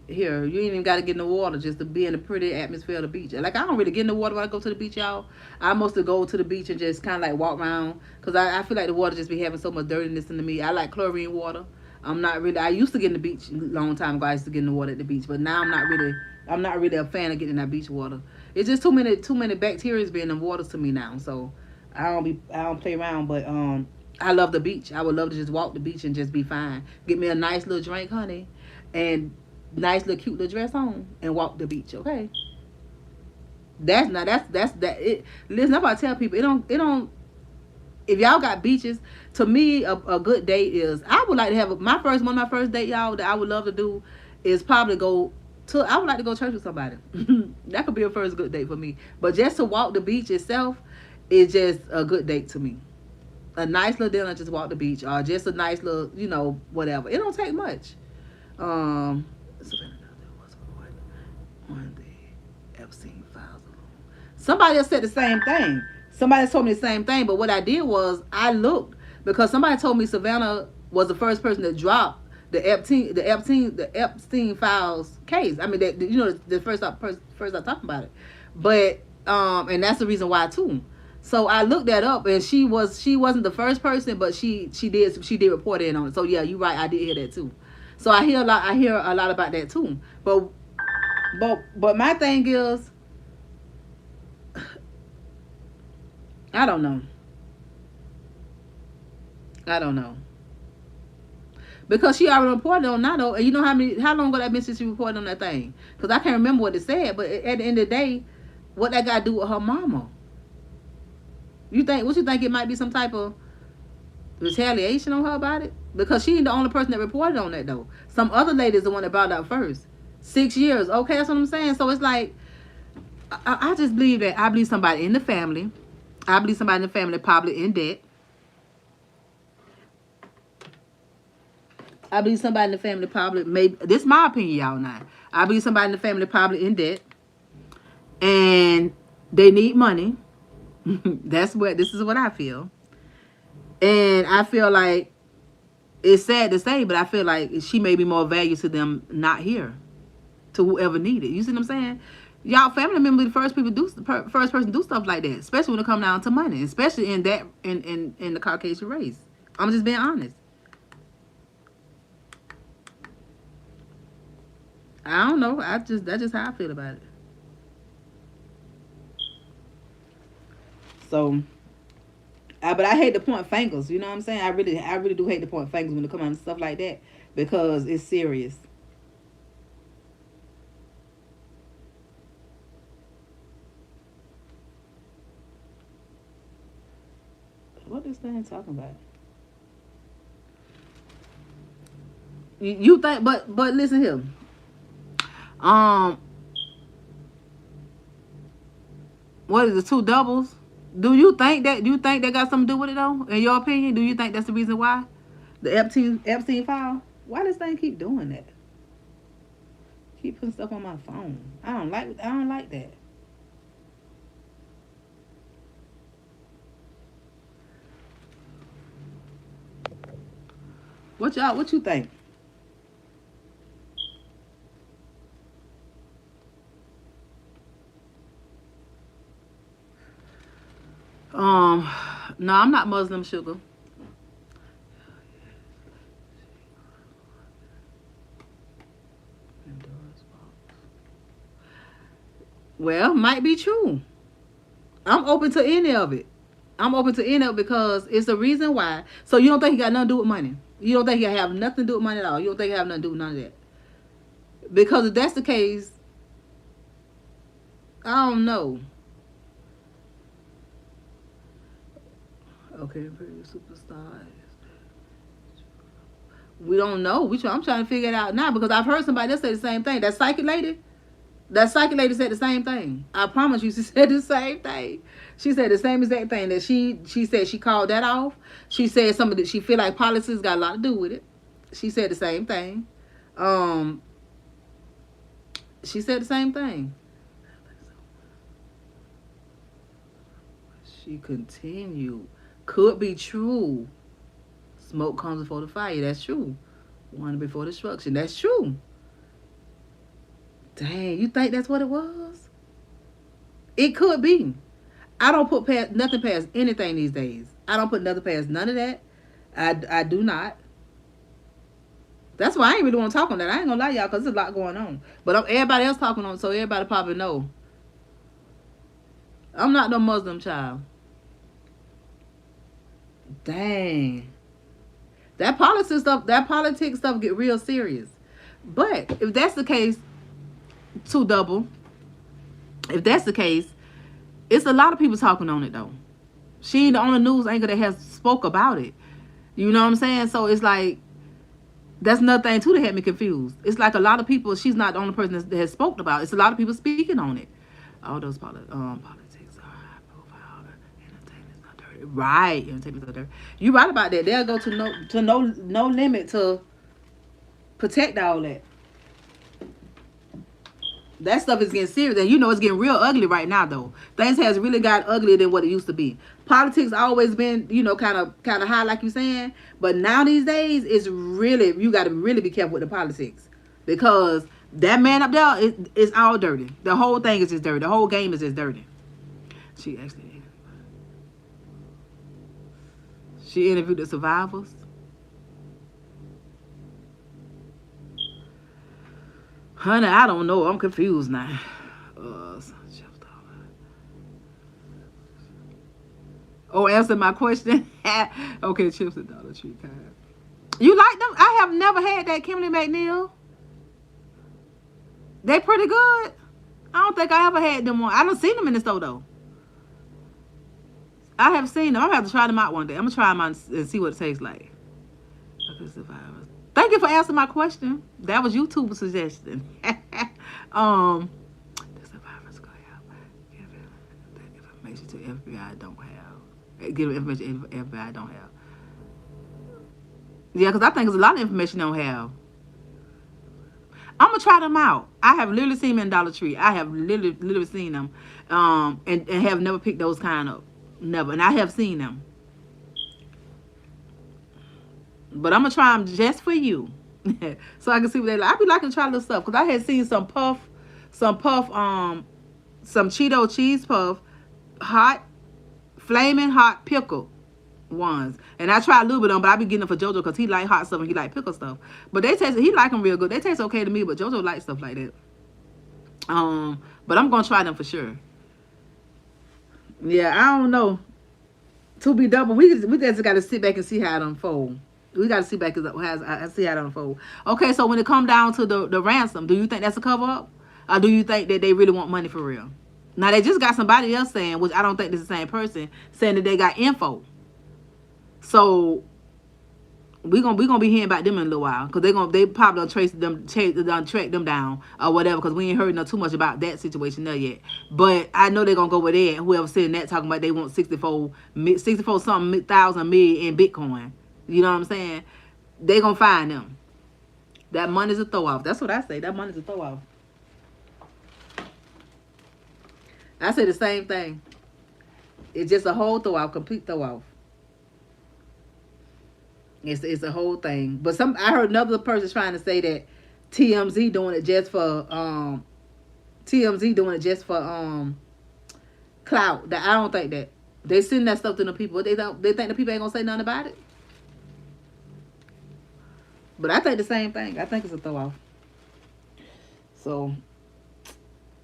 Here, you ain't even gotta get in the water just to be in the pretty atmosphere of the beach. Like I don't really get in the water when I go to the beach, y'all. I mostly go to the beach and just kinda like walk around. Cause I feel like the water just be having so much dirtiness into me. I like chlorine water. I'm not really. I used to get in the beach a long time ago. I used to get in the water at the beach, but now I'm not really. I'm not really a fan of getting in that beach water. It's just too many bacteria being in the waters to me now. So I don't play around. But I love the beach. I would love to just walk the beach and just be fine. Get me a nice little drink, honey, and nice little cute little dress on and walk the beach. Okay. That's that. Listen, I'm about to tell people it don't if y'all got beaches, to me a good date is I would like to have one of my first date, y'all, that I would love to do is probably go to I would like to go to church with somebody. That could be a first good date for me. But just to walk the beach itself is just a good date to me. A nice little dinner, just walk the beach, or just a nice little, whatever. It don't take much. Um, on the Epstein files. Somebody else said the same thing. Somebody told me the same thing, but what I did was I looked because somebody told me Savannah was the first person that dropped the Epstein files case. I mean, the first I talked about it, but and that's the reason why too. So I looked that up, and she wasn't the first person, but she did report in on it. So yeah, you're right. I did hear that too. So I hear a lot about that too. But my thing is, I don't know. I don't know. Because she already reported on that though, and you know how long ago that been since she reported on that thing? Because I can't remember what it said, but at the end of the day, what that got to do with her mama? What you think it might be some type of retaliation on her about it? Because she ain't the only person that reported on that though. Some other lady is the one that brought it up first. 6 years, okay, that's what I'm saying. So it's like I just believe that I believe somebody in the family. I believe somebody in the family probably in debt. I believe somebody in the family probably maybe this is my opinion, y'all now. I believe somebody in the family probably in debt and they need money. This is what I feel. And I feel like it's sad to say, but I feel like she may be more value to them not here, to whoever needed. You see what I'm saying? Y'all family members, the first person to do stuff like that, especially when it comes down to money, especially in the Caucasian race. I'm just being honest. I don't know. That's just how I feel about it. So, but I hate to point fingers. You know what I'm saying? I really do hate to point fingers when it comes to stuff like that because it's serious. What this thing talking about? You think? But listen here. Um, what is the two doubles? Do you think that got something to do with it though? In your opinion, do you think that's the reason why the Epstein file? Why this thing keep doing that? Keep putting stuff on my phone. I don't like that. What you think? Um, no, I'm not Muslim, sugar. Well, might be true. I'm open to any of it. I'm open to any of it because it's the reason why. So you don't think he got nothing to do with money? You don't think he have nothing to do with money at all? You don't think he have nothing to do with none of that? Because if that's the case, I don't know. Okay, pretty superstar. We don't know. I'm trying to figure it out now because I've heard somebody else say the same thing. That psychic lady. That psychic lady said the same thing. I promise you, she said the same thing. She said the same exact thing. That she said she called that off. She said something that she feel like politics got a lot to do with it. She said the same thing. Um, she said the same thing. She continued. Could be true. Smoke comes before the fire. That's true. One before destruction. That's true. Dang, you think that's what it was? It could be. I don't put past nothing past anything these days. I don't put nothing past none of that. I do not. That's why I ain't really want to talk on that. I ain't gonna lie, y'all, because there's a lot going on. But everybody else talking on, so everybody probably know. I'm not no Muslim child. Dang. That politics stuff get real serious. But if that's the case, two double. If that's the case, it's a lot of people talking on it though. She ain't the only news anchor that has spoke about it. You know what I'm saying? So it's like that's another thing too that had me confused. It's like a lot of people. She's not the only person that has spoken about it. It's a lot of people speaking on it. All those politics are high profile. Entertainment's not dirty. Right, entertainment's not dirty. You right about that. They'll go to no limit to protect all that. That stuff is getting serious, and you know it's getting real ugly right now. Though things has really got uglier than what it used to be. Politics always been, kind of high, like you saying, but now these days it's really you got to really be careful with the politics because that man up there is all dirty. The whole thing is just dirty. The whole game is just dirty. She actually she interviewed the survivors. Honey, I don't know. I'm confused now. Uh, oh, answer my question. Okay, chips and Dollar Tree kind. You like them? I have never had that Kimberly McNeil. They pretty good. I don't think I ever had them one. I don't seen them in the store though. I have seen them. I'm gonna have to try them out one day. I'm gonna try them out and see what it tastes like. Okay, survivors. Thank you for answering my question. That was YouTube's suggestion. um, the survivors go help give information to FBI don't have. Give information to FBI don't have. Yeah, because I think there's a lot of information they don't have. I'm gonna try them out. I have literally seen them in Dollar Tree. I have literally seen them, and have never picked those kind up. Never, and I have seen them. But I'm gonna try them just for you, so I can see what they like. I be liking to try little stuff because I had seen some Cheeto cheese puff, hot, flaming hot pickle ones, and I tried a little bit of them, but I be getting them for JoJo because he like hot stuff and he like pickle stuff. But he like them real good. They taste okay to me, but JoJo like stuff like that. But I'm gonna try them for sure. Yeah, I don't know. To be double, we just got to sit back and see how it unfold. We got to see back as see how it unfold. Okay, so when it come down to the ransom, do you think that's a cover up, or do you think that they really want money for real? Now they just got somebody else saying, which I don't think this is the same person, saying that they got info. So we gonna be hearing about them in a little while because they probably done track them down or whatever because we ain't heard too much about that situation there yet. But I know they're gonna go over there and whoever's saying that talking about they want 64 something thousand million in Bitcoin. You know what I'm saying? They gonna find them. That money's a throw off. That's what I say. That money's a throw off. I say the same thing. It's just a whole throw off, complete throw off. It's a whole thing. But I heard another person trying to say that TMZ doing it just for clout. That I don't think that. They send that stuff to the people. They think the people ain't gonna say nothing about it. But I think the same thing. I think it's a throw off. So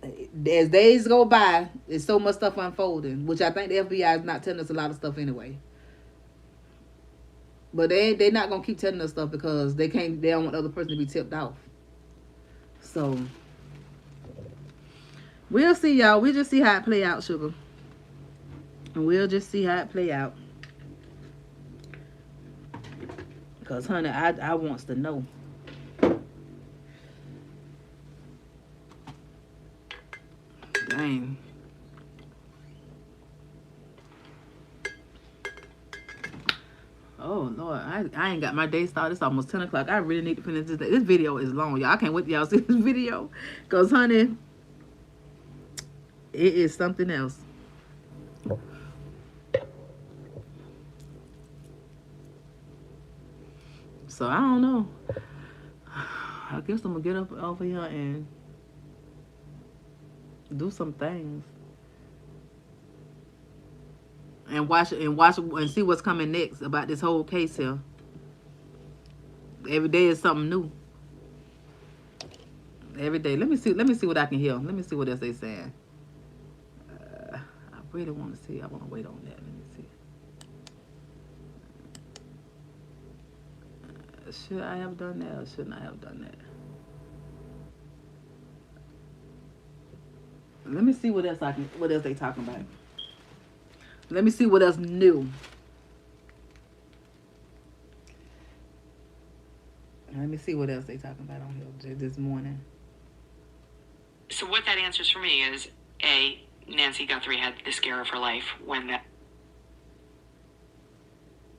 as days go by, there's so much stuff unfolding, which I think the FBI is not telling us a lot of stuff anyway. But they're not gonna keep telling us stuff because they don't want the other person to be tipped off. So we'll see, y'all. We'll just see how it play out, sugar. And we'll just see how it play out. Cause honey, I wants to know. Dang. Oh Lord, I ain't got my day started. It's almost 10 o'clock. I really need to finish this. This video is long, y'all. I can't wait till y'all see this video. Cause honey, it is something else. So I don't know. I guess I'm gonna get up over here and do some things. And watch and see what's coming next about this whole case here. Every day is something new. Every day. Let me see what I can hear. Let me see what else they saying. I really want to see. I want to wait on that. Let me see. Should I have done that or shouldn't I have done that? Let me see what else they talking about. Let me see what else new. Let me see what else they talking about on here this morning. So what that answers for me is, A, Nancy Guthrie had the scare of her life when that...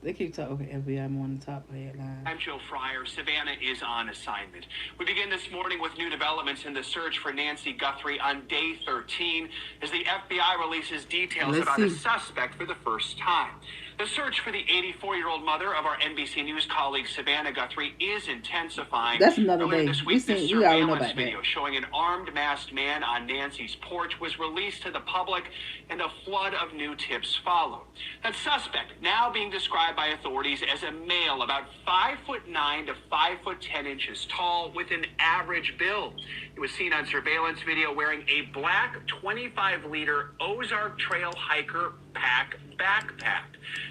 They keep talking FBI more on the top headline. I'm Joe Fryer. Savannah is on assignment. We begin this morning with new developments in the search for Nancy Guthrie on day 13 as the FBI releases details about a suspect for the first time. The search for the 84-year-old mother of our NBC News colleague Savannah Guthrie is intensifying. That's another Earlier day. this week, this We already know surveillance about video that. showing an armed masked man on Nancy's porch was released to the public, and a flood of new tips followed. That suspect, now being described by authorities as a male about 5'9" to 5'10" tall with an average build. He was seen on surveillance video wearing a black 25-liter Ozark Trail hiker backpack.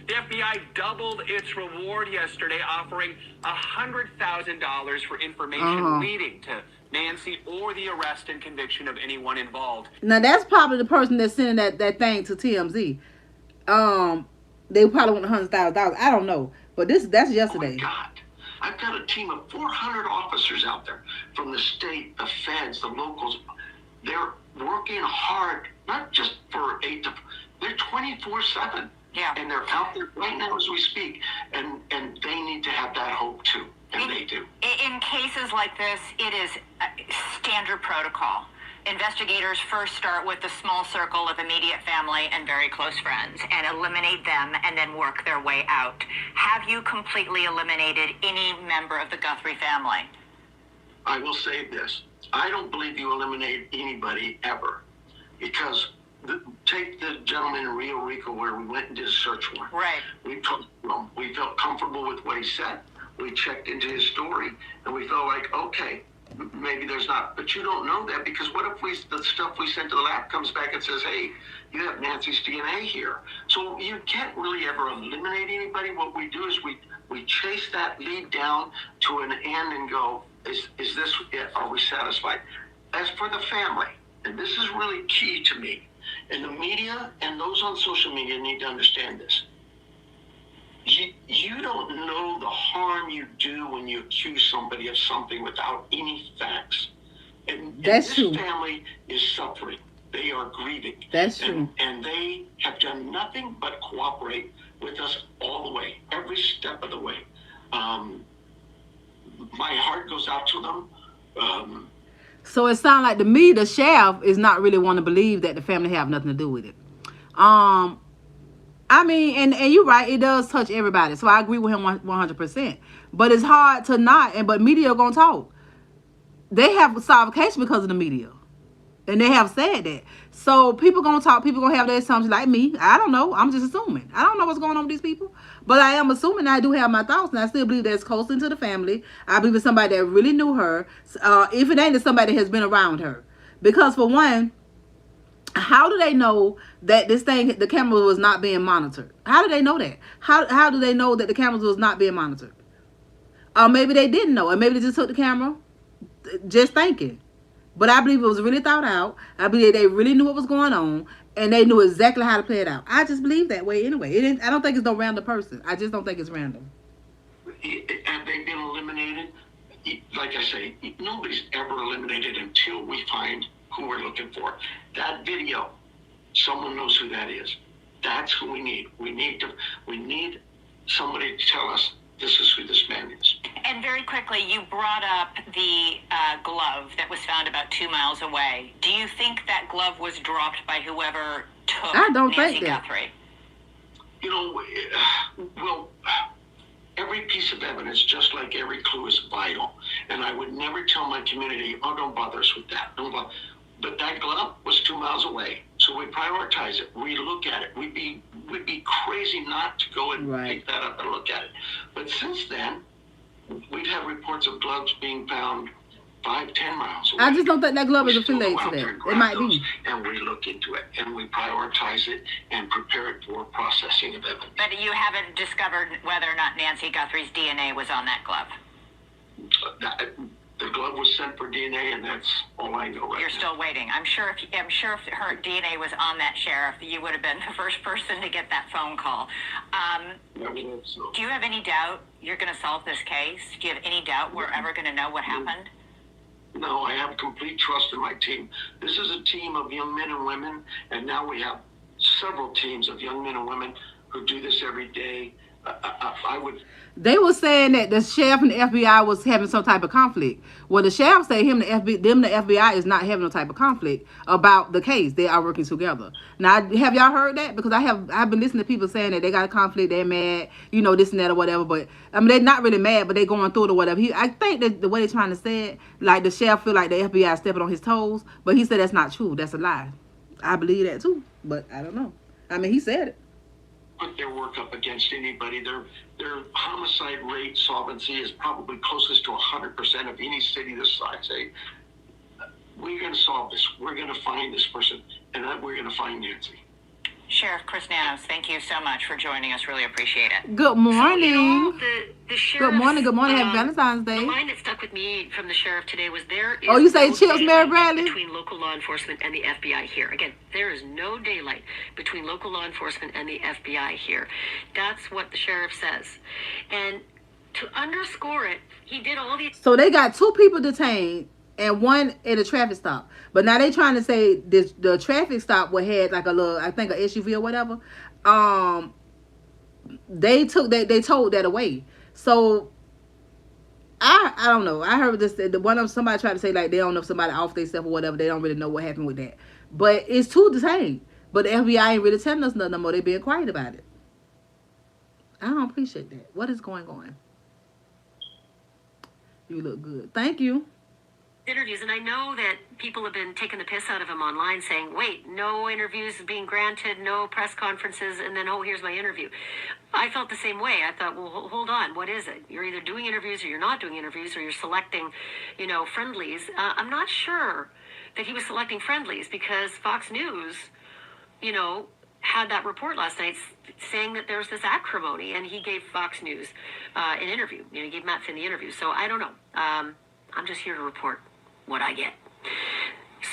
The FBI doubled its reward yesterday, offering $100,000 for information leading to Nancy or the arrest and conviction of anyone involved. Now that's probably the person that's sending that thing to TMZ. They probably want $100,000. I don't know, but that's yesterday. Oh my God. I've got a team of 400 officers out there from the state, the feds, the locals. They're working hard, not just for 8 to... They're 24/7. Yeah. And they're out there right now as we speak. And they need to have that hope too. And they do. In cases like this, it is standard protocol. Investigators first start with the small circle of immediate family and very close friends and eliminate them and then work their way out. Have you completely eliminated any member of the Guthrie family? I will say this. I don't believe you eliminate anybody ever. Because take the gentleman in Rio Rico where we went and did a search warrant. Right. We talked to him. We felt comfortable with what he said. We checked into his story, and we felt like, okay, maybe there's not. But you don't know that, because what if the stuff we sent to the lab comes back and says, hey, you have Nancy's DNA here. So you can't really ever eliminate anybody. What we do is we chase that lead down to an end and go, is this it? Are we satisfied? As for the family, and this is really key to me, and the media and those on social media need to understand this. You don't know the harm you do when you accuse somebody of something without any facts. And That's true. This family is suffering. They are grieving. That's true. And they have done nothing but cooperate with us all the way, every step of the way. My heart goes out to them. So it sounds like to me the sheriff is not really want to believe that the family have nothing to do with it. I mean, and you're right, it does touch everybody. So I agree with him 100%. But it's hard to not, but media gonna talk. They have solved a case because of the media. And they have said that. So people gonna talk, people gonna have their assumptions like me. I don't know. I'm just assuming. I don't know what's going on with these people. But I am assuming. I do have my thoughts, and I still believe that's close into the family. I believe it's somebody that really knew her. If it ain't, it's somebody that has been around her. Because for one, how do they know that the camera was not being monitored? How do they know that? How do they know that the cameras was not being monitored? Or maybe they didn't know, and maybe they just took the camera just thinking. But I believe it was really thought out. I believe they really knew what was going on, and they knew exactly how to play it out. I just believe that way anyway. I don't think it's no random person. I just don't think it's random. Have they been eliminated? Like I say, nobody's ever eliminated until we find who we're looking for. That video, someone knows who that is. That's who we need. We need somebody to tell us this is who this man is. And very quickly, you brought up the glove that was found about 2 miles away. Do you think that glove was dropped by whoever took I don't Nancy think that. Guthrie? You know, well, every piece of evidence, just like every clue, is vital. And I would never tell my community, oh, don't bother us with that. Don't bother. But that glove was 2 miles away. So we prioritize it. We look at it. We'd be crazy not to go and pick that up and look at it. But since then, we've had reports of gloves being found 5-10 miles away. I just don't think that glove is affiliated to that. It might be. And we look into it, and we prioritize it and prepare it for processing of evidence. But you haven't discovered whether or not Nancy Guthrie's DNA was on that glove. The glove was sent for DNA, and that's all I know right You're now. still waiting. I'm sure if her DNA was on that sheriff, you would have been the first person to get that phone call. So. Do you have any doubt you're going to solve this case? Do you have any doubt we're ever going to know what happened? No, I have complete trust in my team. This is a team of young men and women, and now we have several teams of young men and women who do this every day. They were saying that the sheriff and the FBI was having some type of conflict. Well, the sheriff said the FBI is not having no type of conflict about the case. They are working together. Now, have y'all heard that? Because I've been listening to people saying that they got a conflict, they're mad, this and that or whatever. But I mean, they're not really mad, but they're going through it or whatever. I think that the way they're trying to say it, like the sheriff feel like the FBI is stepping on his toes, but he said that's not true. That's a lie. I believe that too, but I don't know. I mean, he said it. Put their work up against anybody. Their homicide rate solvency is probably closest to 100% of any city this size. We're going to solve this. We're going to find this person, and then we're going to find Nancy. Sheriff Chris Nanos, thank you so much for joining us. Really appreciate it. Good morning. So, the sheriff, Good morning. Happy Valentine's Day. The line that stuck with me from the sheriff today was there is you say no chills, Mary daylight Bradley? between local law enforcement and the FBI here. Again, there is no daylight between local law enforcement and the FBI here. That's what the sheriff says. And to underscore it, he did all the... So they got 2 people detained and 1 at a traffic stop. But now they trying to say the traffic stop had like a little, I think, an SUV or whatever. They towed that away. So I don't know. I heard this. Somebody tried to say like they don't know if somebody off they stuff or whatever. They don't really know what happened with that. But it's 2 detained. But the FBI ain't really telling us nothing no more. They being quiet about it. I don't appreciate that. What is going on? You look good. Thank you. interviews, and I know that people have been taking the piss out of him online saying, wait, no interviews being granted, no press conferences, and then, oh, here's my interview. I felt the same way. I thought, well, hold on, what is it? You're either doing interviews or you're not doing interviews, or you're selecting, friendlies. I'm not sure that he was selecting friendlies because Fox News, had that report last night saying that there's this acrimony, and he gave Fox News an interview. He gave Matt Finn the interview. So I don't know. I'm just here to report what I get.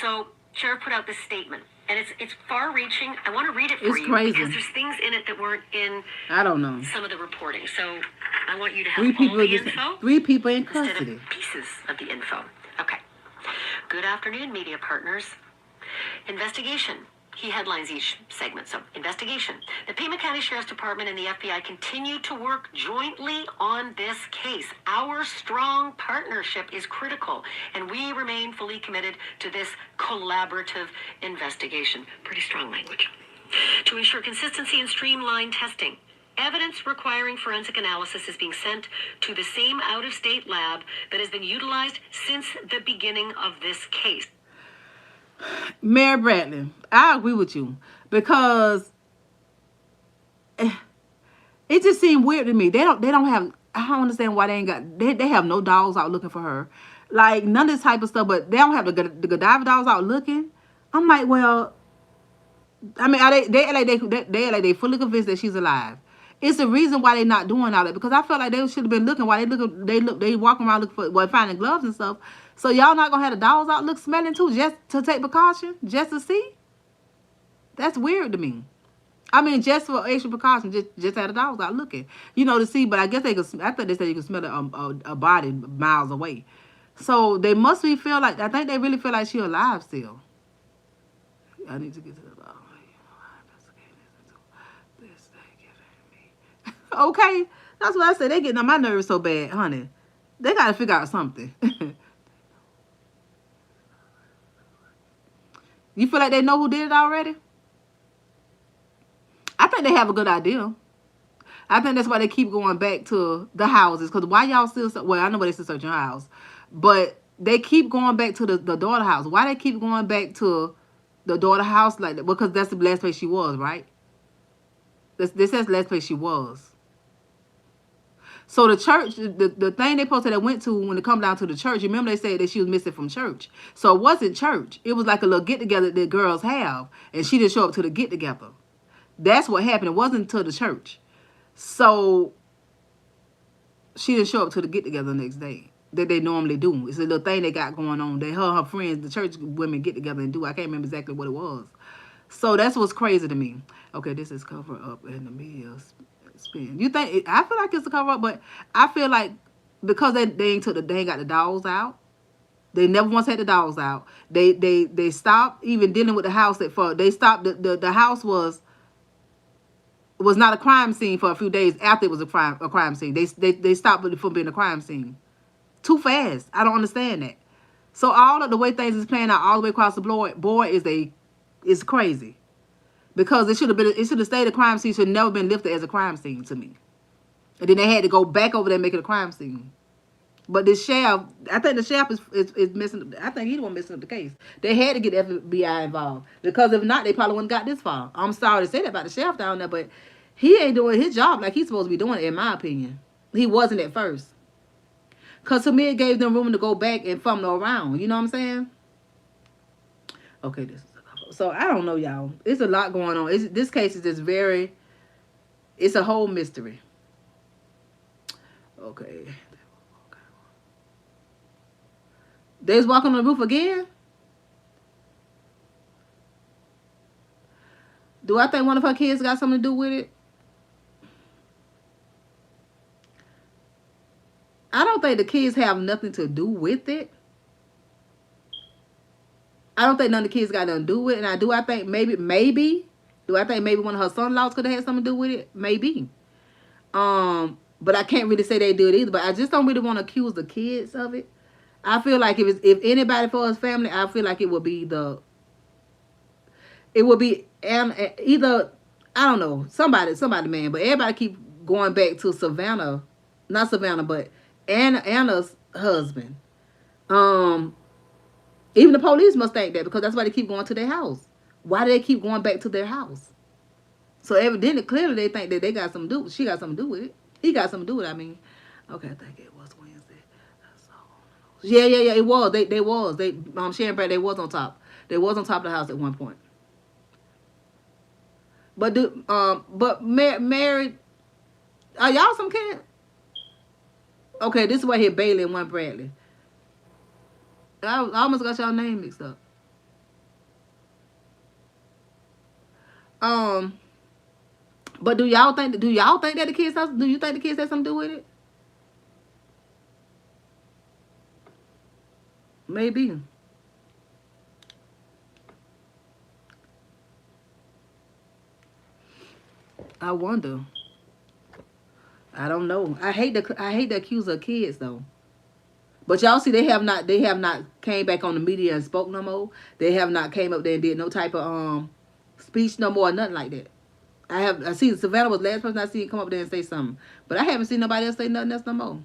So Sheriff put out this statement, and it's far-reaching. I want to read it for you crazy. because there's things in it that weren't in I don't know. some of the reporting. So I want you to have 3 all people the just info 3 people in instead custody. of pieces of the info. Okay. Good afternoon, media partners. Investigation. He headlines each segment. So, investigation. The Pima County Sheriff's Department and the FBI continue to work jointly on this case. Our strong partnership is critical, and we remain fully committed to this collaborative investigation. Pretty strong language. To ensure consistency and streamlined testing, evidence requiring forensic analysis is being sent to the same out-of-state lab that has been utilized since the beginning of this case. Mary Bradley, I agree with you because it just seemed weird to me. They don't have. I don't understand why they ain't got. They have no dogs out looking for her. Like none of this type of stuff. But they don't have the Godiva dolls out looking. I'm like, well, I mean, are they act like they act like they fully convinced that she's alive. It's the reason why they not doing all that because I felt like they should have been looking while they walking around looking for finding gloves and stuff. So y'all not gonna have the dolls out look smelling too just to take precaution just to see? That's weird to me. I mean, just for extra precaution, just have the dolls out looking, to see. But I guess they could. I think they said you can smell a body miles away. So they must be feel like I think they really feel like she alive still. I need to get to the bottom. Okay, that's what I said. They getting on my nerves so bad, honey. They gotta figure out something. You feel like they know who did it already? I think they have a good idea. I think that's why they keep going back to the houses. Because why y'all still... Well, I know they still searching her house. But they keep going back to the daughter house. Why they keep going back to the daughter house like that? Because that's the last place she was, right? This says the last place she was. So the church, the thing they posted that went to when it come down to the church, you remember they said that she was missing from church. So it wasn't church. It was like a little get-together that girls have. And she didn't show up to the get-together. That's what happened. It wasn't to the church. So she didn't show up to the get-together the next day that they normally do. It's a little thing they got going on. They her friends, the church women get together and do. I can't remember exactly what it was. So that's what's crazy to me. Okay, this is cover up in the media spin. You think I feel like it's a cover up, but I feel like because they ain't got the dolls out. They never once had the dolls out. They stopped even dealing with the house they stopped the house was not a crime scene for a few days after it was a crime scene. They stopped it from being a crime scene. Too fast. I don't understand that. So all of the way things is playing out all the way across the board is crazy. Because it should have stayed a crime scene, should have never been lifted as a crime scene to me. And then they had to go back over there and make it a crime scene. But this sheriff, I think the sheriff is messing. I think he's the one messing up the case. They had to get the FBI involved because if not, they probably wouldn't got this far. I'm sorry to say that about the sheriff down there, but he ain't doing his job like he's supposed to be doing it, in my opinion. He wasn't at first. Because to me, it gave them room to go back and fumble around. You know what I'm saying? Okay, this is so I don't know, y'all. It's a lot going on. This case is just it's a whole mystery. Okay. They's walking on the roof again? Do I think one of her kids got something to do with it? I don't think the kids have nothing to do with it. I don't think none of the kids got nothing to do with it. And I think maybe one of her son-in-laws could have had something to do with it? Maybe. But I can't really say they do it either. But I just don't really want to accuse the kids of it. I feel like if anybody for his family, I feel like it would be either, I don't know, somebody, man. But everybody keep going back to Savannah, not Savannah, but Anna's husband. Even the police must think that because that's why they keep going to their house. Why do they keep going back to their house? So evidently, clearly, they think that they got something to do. She got something to do with it. He got something to do with it. I mean, okay, I think it was Wednesday. Yeah. It was. They was. Sharon Brad. They was on top. They was on top of the house at one point. But married. Are y'all some kid? Okay, this is why here Bailey and one Bradley. I almost got y'all name mixed up. But do y'all think that the kids have? Do you think the kids have something to do with it? Maybe. I wonder. I don't know. I hate to accuse her kids though. But y'all see, they have not came back on the media and spoke no more. They have not came up there and did no type of speech no more or nothing like that. I seen Savannah was the last person I seen come up there and say something. But I haven't seen nobody else say nothing else no more.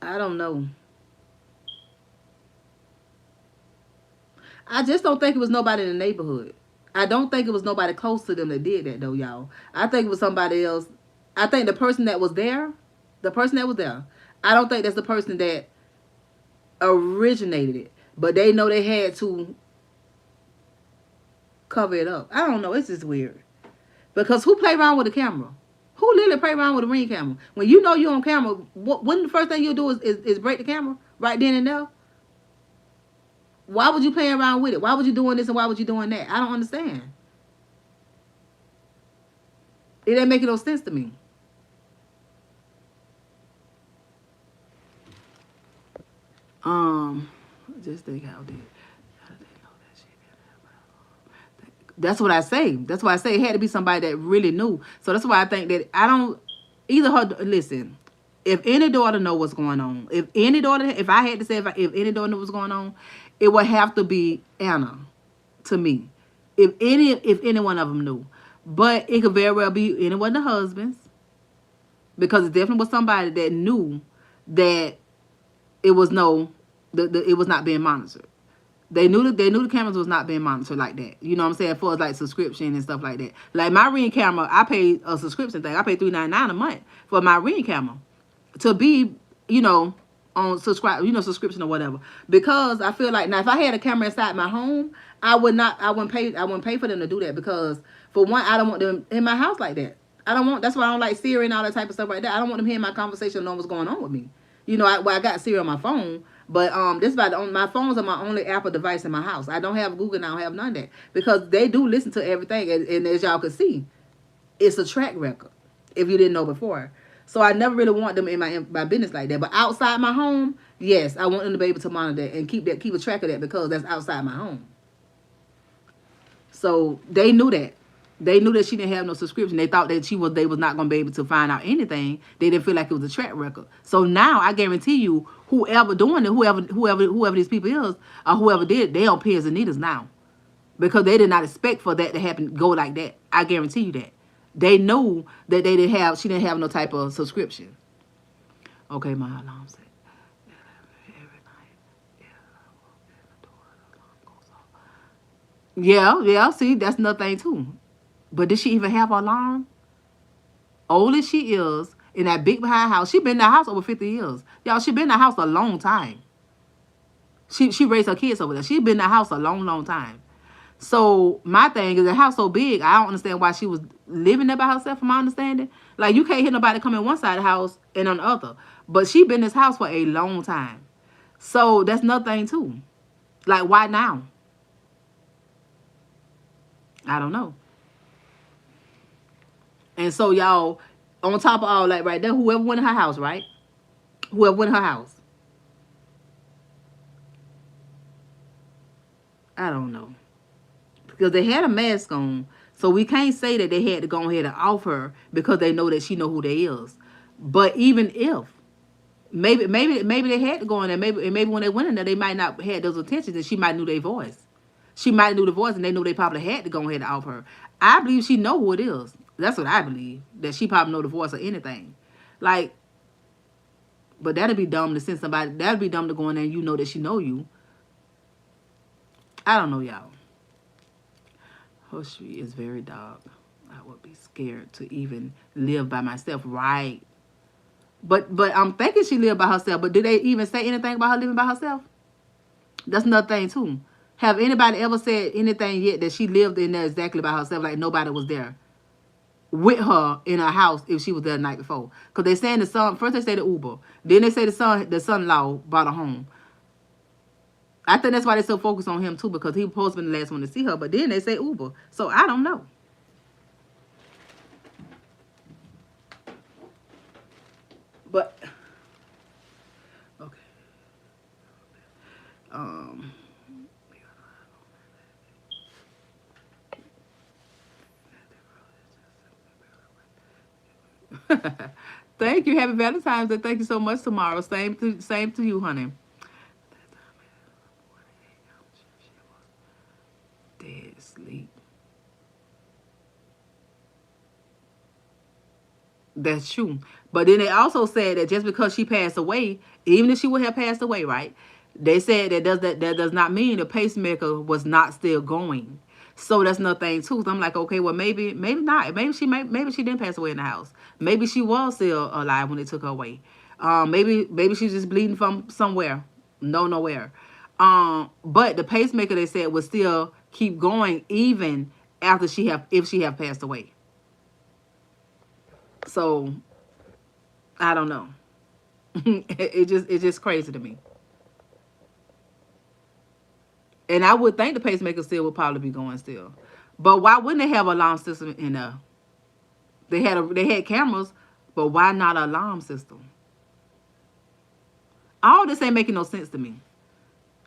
I don't know. I just don't think it was nobody in the neighborhood. I don't think it was nobody close to them that did that though, y'all. I think it was somebody else. I think the person that was there, I don't think that's the person that originated it. But they know they had to cover it up. I don't know. It's just weird. Because who play around with a camera? Who literally play around with a ring camera? When you know you're on camera, wouldn't the first thing you'll do is break the camera right then and there? Why would you play around with it? Why would you doing this and why would you doing that? I don't understand. It ain't making no sense to me. Just think how did. That's what I say. That's why I say it had to be somebody that really knew. So that's why I think that I don't either her. Listen, if any daughter know what's going on, if I had to say if any daughter knew what's going on, it would have to be Anna, to me. If any one of them knew, but it could very well be any one of the husbands, because it definitely was somebody that knew that it was it was not being monitored. They knew the cameras was not being monitored like that. You know what I'm saying? For like subscription and stuff like that. Like my Ring camera, I paid a subscription thing. I paid $3.99 a month for my Ring camera to be, on subscription or whatever. Because I feel like now if I had a camera inside my home, I wouldn't pay for them to do that, because for one, I don't want them in my house like that. That's why I don't like Siri and all that type of stuff like that. I don't want them hearing my conversation and knowing what's going on with me. I got Siri on my phone. But this about my phones are my only Apple device in my house. I don't have Google, and I don't have none of that, because they do listen to everything, and as y'all can see, it's a track record. If you didn't know before, so I never really want them in my business like that. But outside my home, yes, I want them to be able to monitor that and keep a track of that, because that's outside my home. So they knew that. They knew that she didn't have no subscription. They thought that they was not going to be able to find out anything. They didn't feel like it was a track record. So now I guarantee you, whoever doing it, whoever these people is, or whoever did, they on pins and needles now, because they did not expect for that to happen, go like that. I guarantee you that. They knew that she didn't have no type of subscription. Okay, my alarm set. Yeah. See, that's another thing too. But did she even have an alarm? Old as she is, in that big behind house, she been in that house over 50 years. Y'all, she been in that house a long time. She raised her kids over there. She been in that house a long, long time. So my thing is, the house so big, I don't understand why she was living there by herself, from my understanding. Like, you can't hear nobody come in one side of the house and on the other. But she been in this house for a long time. So that's another thing too. Like, why now? I don't know. And so, y'all, on top of all that right there, whoever went in her house, right? Whoever went in her house. I don't know. Because they had a mask on. So we can't say that they had to go ahead and off her, because they know that she know who they is. But even if, maybe they had to go in there. Maybe when they went in there, they might not have those intentions, and she might knew their voice. She might have knew the voice, and they knew they probably had to go ahead and off her. I believe she know who it is. That's what I believe. That she probably know the voice or anything. Like, but that'd be dumb to send somebody. That'd be dumb to go in there and you know that she know you. I don't know, y'all. Her street is very dark. I would be scared to even live by myself, right? But I'm thinking she lived by herself. But did they even say anything about her living by herself? That's another thing too. Have anybody ever said anything yet that she lived in there exactly by herself, like nobody was there with her in her house if she was there the night before? Because they saying the son, first they say the Uber, then they say the son-in-law brought her home. I think that's why they so focused on him too, because he was supposed to be the last one to see her, but then they say Uber. So I don't know. But okay. Thank you. Happy Valentine's Day. Thank you so much, tomorrow. Same to you, honey. Dead asleep. That's true. But then they also said that just because she passed away, even if she would have passed away, right? They said that does not mean the pacemaker was not still going. So that's another thing too. So I'm like, okay, well maybe not. Maybe she didn't pass away in the house. Maybe she was still alive when they took her away. Maybe she's just bleeding from somewhere. No, nowhere. But the pacemaker they said would still keep going even after if she have passed away. So I don't know. It's just crazy to me. And I would think the pacemaker still would probably be going still. But why wouldn't they have an alarm system in there? They had cameras, but why not an alarm system? All this ain't making no sense to me.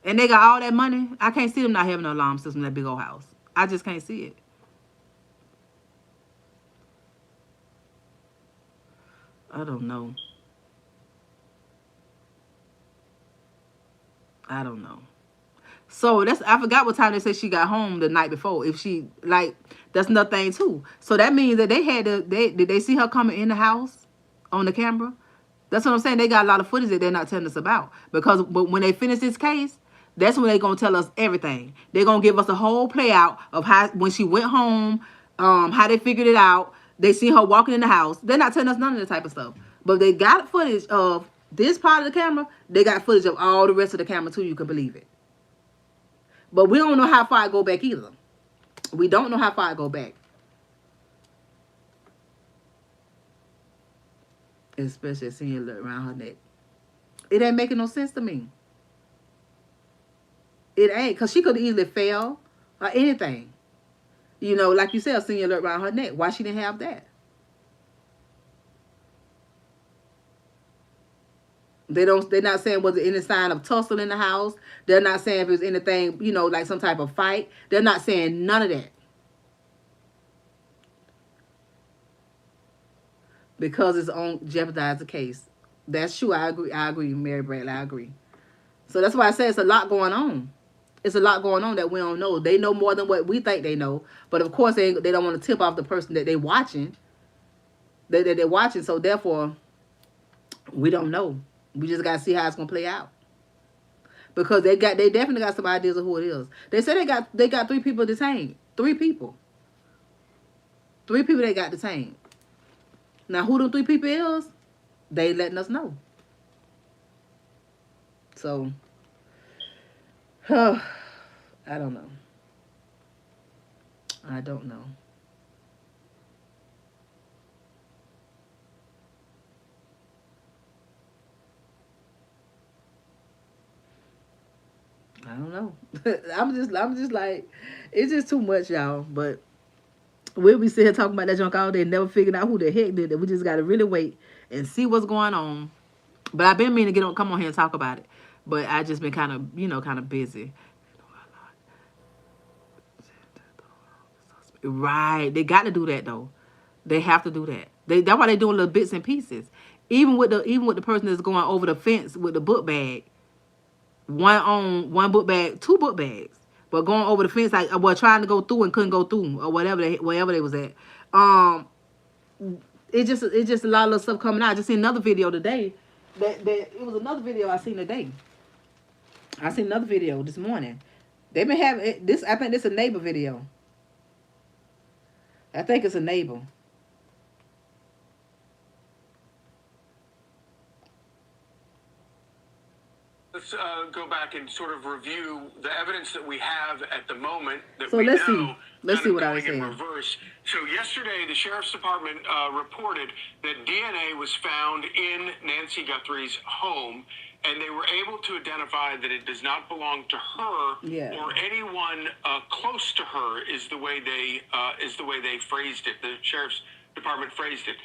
And they got all that money. I can't see them not having an alarm system in that big old house. I just can't see it. I don't know. I don't know. So I forgot what time they said she got home the night before. If she that's another thing too. So that means that did they see her coming in the house on the camera? That's what I'm saying. They got a lot of footage that they're not telling us about. But when they finish this case, that's when they're gonna tell us everything. They're gonna give us a whole play out of how when she went home, how they figured it out. They see her walking in the house. They're not telling us none of that type of stuff. But they got footage of this part of the camera. They got footage of all the rest of the camera too. You can believe it. But we don't know how far I go back either. We don't know how far I go back. Especially seeing it around her neck. It ain't making no sense to me. It ain't. Because she could have easily fell or anything. You know, like you said, seeing alert around her neck. Why she didn't have that? They're not saying was there any sign of tussle in the house. They're not saying if it was anything, you know, like some type of fight. They're not saying none of that. Because it's on jeopardize the case. That's true. I agree, Mary Bradley. I agree. So that's why I say it's a lot going on. It's a lot going on that we don't know. They know more than what we think they know. But of course, they don't want to tip off the person that they're watching. They're watching. So therefore, we don't know. We just got to see how it's going to play out. Because they definitely got some ideas of who it is. They said they got 3 people detained. 3 people. 3 people they got detained. Now, who the 3 people is, they letting us know. So, I don't know. I don't know. I don't know. I'm just like, it's just too much, y'all. But we'll be sitting here talking about that junk all day and never figuring out who the heck did it. We just got to really wait and see what's going on. But I've been meaning to come on here and talk about it. But I just been kind of busy. Right. They got to do that, though. They have to do that. That's why they're doing little bits and pieces. Even with the person that's going over the fence with the book bag. One book bag, 2 book bags. But going over the fence, like, well, trying to go through and couldn't go through, or wherever they was at. It's just a lot of little stuff coming out. I just seen another video today. It was another video I seen today. I seen another video this morning. They've been having this. I think this is a neighbor video. I think it's a neighbor. Let's go back and sort of review the evidence that we have at the moment. So let's see what I was saying. In reverse. So yesterday, the Sheriff's Department reported that DNA was found in Nancy Guthrie's home, and they were able to identify that it does not belong to her or anyone close to her. Is the way they phrased it. The Sheriff's Department phrased it.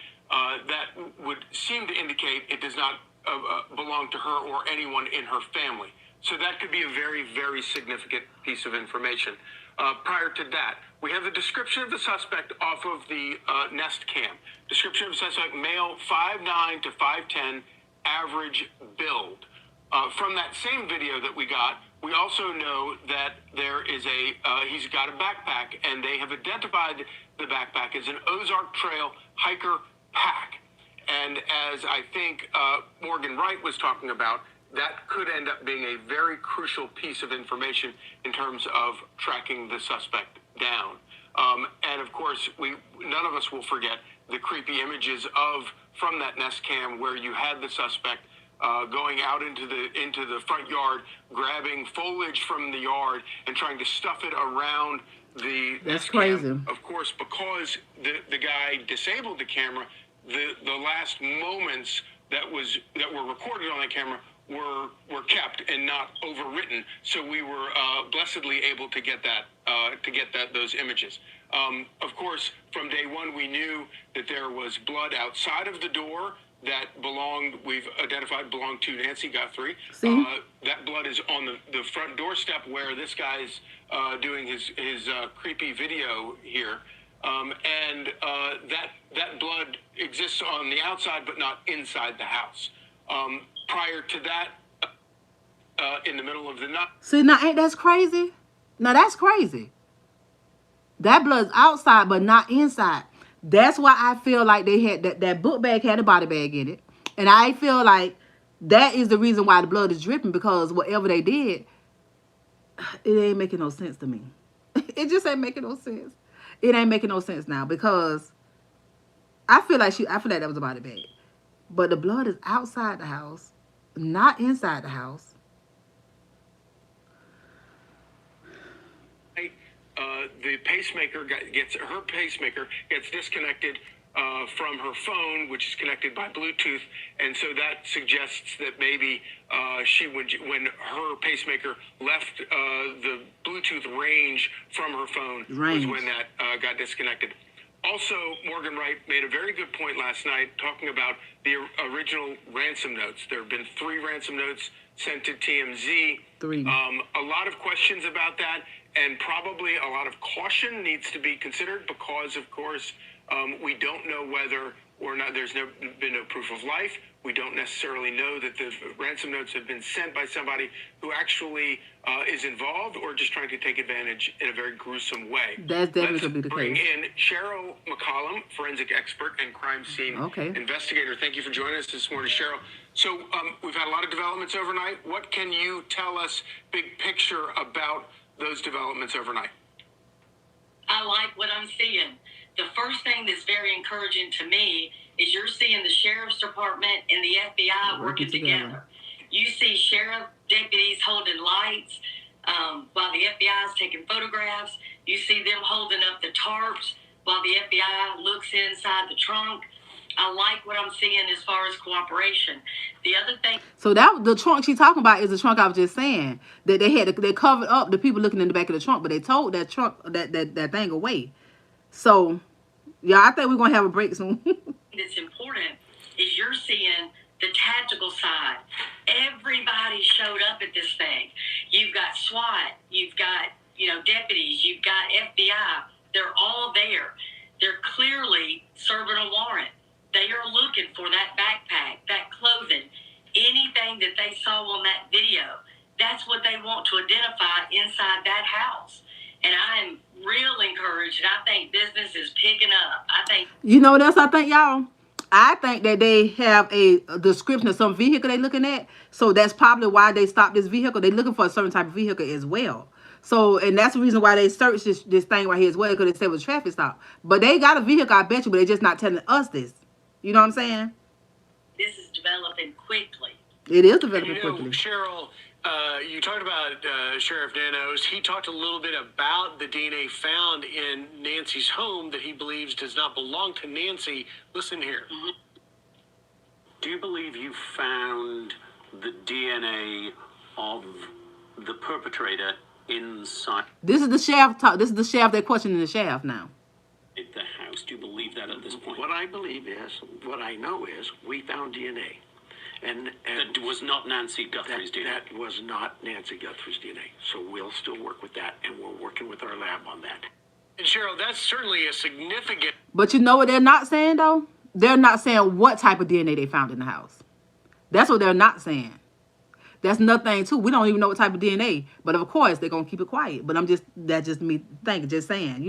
That would seem to indicate it does not belong to her or anyone in her family. So that could be a very, very significant piece of information. Prior to that, we have the description of the suspect off of the Nest Cam. Description of the suspect, male, 5'9" to 5'10", average build. From that same video that we got, we also know that there is he's got a backpack, and they have identified the backpack as an Ozark Trail hiker pack. And as I think Morgan Wright was talking about, that could end up being a very crucial piece of information in terms of tracking the suspect down. And of course, none of us will forget the creepy images from that Nest cam where you had the suspect going out into the front yard, grabbing foliage from the yard and trying to stuff it around the That's Nest crazy. cam. Of course, because the guy disabled the camera, the last moments that were recorded on that camera were kept and not overwritten. So we were blessedly able to get those images. Of course, from day one, we knew that there was blood outside of the door that we've identified belonged to Nancy Guthrie. See? That blood is on the front doorstep where this guy's doing his creepy video here. And that blood exists on the outside, but not inside the house. Prior to that, in the middle of the night. See, now ain't that's crazy? Now that's crazy. That blood's outside, but not inside. That's why I feel like they had that book bag had a body bag in it. And I feel like that is the reason why the blood is dripping, because whatever they did, it ain't making no sense to me. It just ain't making no sense. It ain't making no sense now, because I feel like that was a body bag. But the blood is outside the house, not inside the house. The pacemaker gets disconnected from her phone, which is connected by Bluetooth, and so that suggests that maybe when her pacemaker left the Bluetooth range from her phone was when that got disconnected. Also, Morgan Wright made a very good point last night talking about the original ransom notes. There have been 3 ransom notes sent to TMZ. 3. A lot of questions about that, and probably a lot of caution needs to be considered because, of course, we don't know whether or not there's been no proof of life. We don't necessarily know that the ransom notes have been sent by somebody who actually is involved or just trying to take advantage in a very gruesome way. That's definitely going to be the Bring case. in Cheryl McCollum, forensic expert and crime scene investigator. Thank you for joining us this morning, Cheryl. So we've had a lot of developments overnight. What can you tell us, big picture, about those developments overnight? I like what I'm seeing. The first thing that's very encouraging to me is you're seeing the sheriff's department and the FBI working together. You see sheriff deputies holding lights while the FBI is taking photographs. You see them holding up the tarps while the FBI looks inside the trunk. I like what I'm seeing as far as cooperation. The other thing. So the trunk she's talking about is the trunk I was just saying that they covered up the people looking in the back of the trunk, but they towed that trunk that thing away. So yeah, I think we're gonna have a break soon. That's important is you're seeing the tactical side. Everybody showed up at this thing. You've got SWAT, you've got deputies, you've got FBI. They're all there. They're clearly serving a warrant. They are looking for that backpack, that clothing, anything that they saw on that video. That's what they want to identify inside that house. And I'm real encouraged, and I think business is picking up. I think... You know what else I think, y'all? I think that they have a description of some vehicle they're looking at. So that's probably why they stopped this vehicle. They're looking for a certain type of vehicle as well. So, and that's the reason why they searched this thing right here as well, because they said it was a traffic stop. But they got a vehicle, I bet you, but they're just not telling us this. You know what I'm saying? This is developing quickly. It is developing quickly. Cheryl, you talked about Sheriff Nanos. He talked a little bit about the DNA found in Nancy's home that he believes does not belong to Nancy. Listen here. Mm-hmm. Do you believe you found the DNA of the perpetrator inside This is the shaft talk. This is the shaft they're questioning the shaft now. the house? Do you believe that at this point? What I believe is, what I know is, we found DNA. And That was not Nancy Guthrie's DNA. That was not Nancy Guthrie's DNA. So we'll still work with that, and we're working with our lab on that. And Cheryl, that's certainly a significant... But you know what they're not saying, though? They're not saying what type of DNA they found in the house. That's what they're not saying. That's another thing, too. We don't even know what type of DNA. But, of course, they're going to keep it quiet. But that's just me thinking, just saying,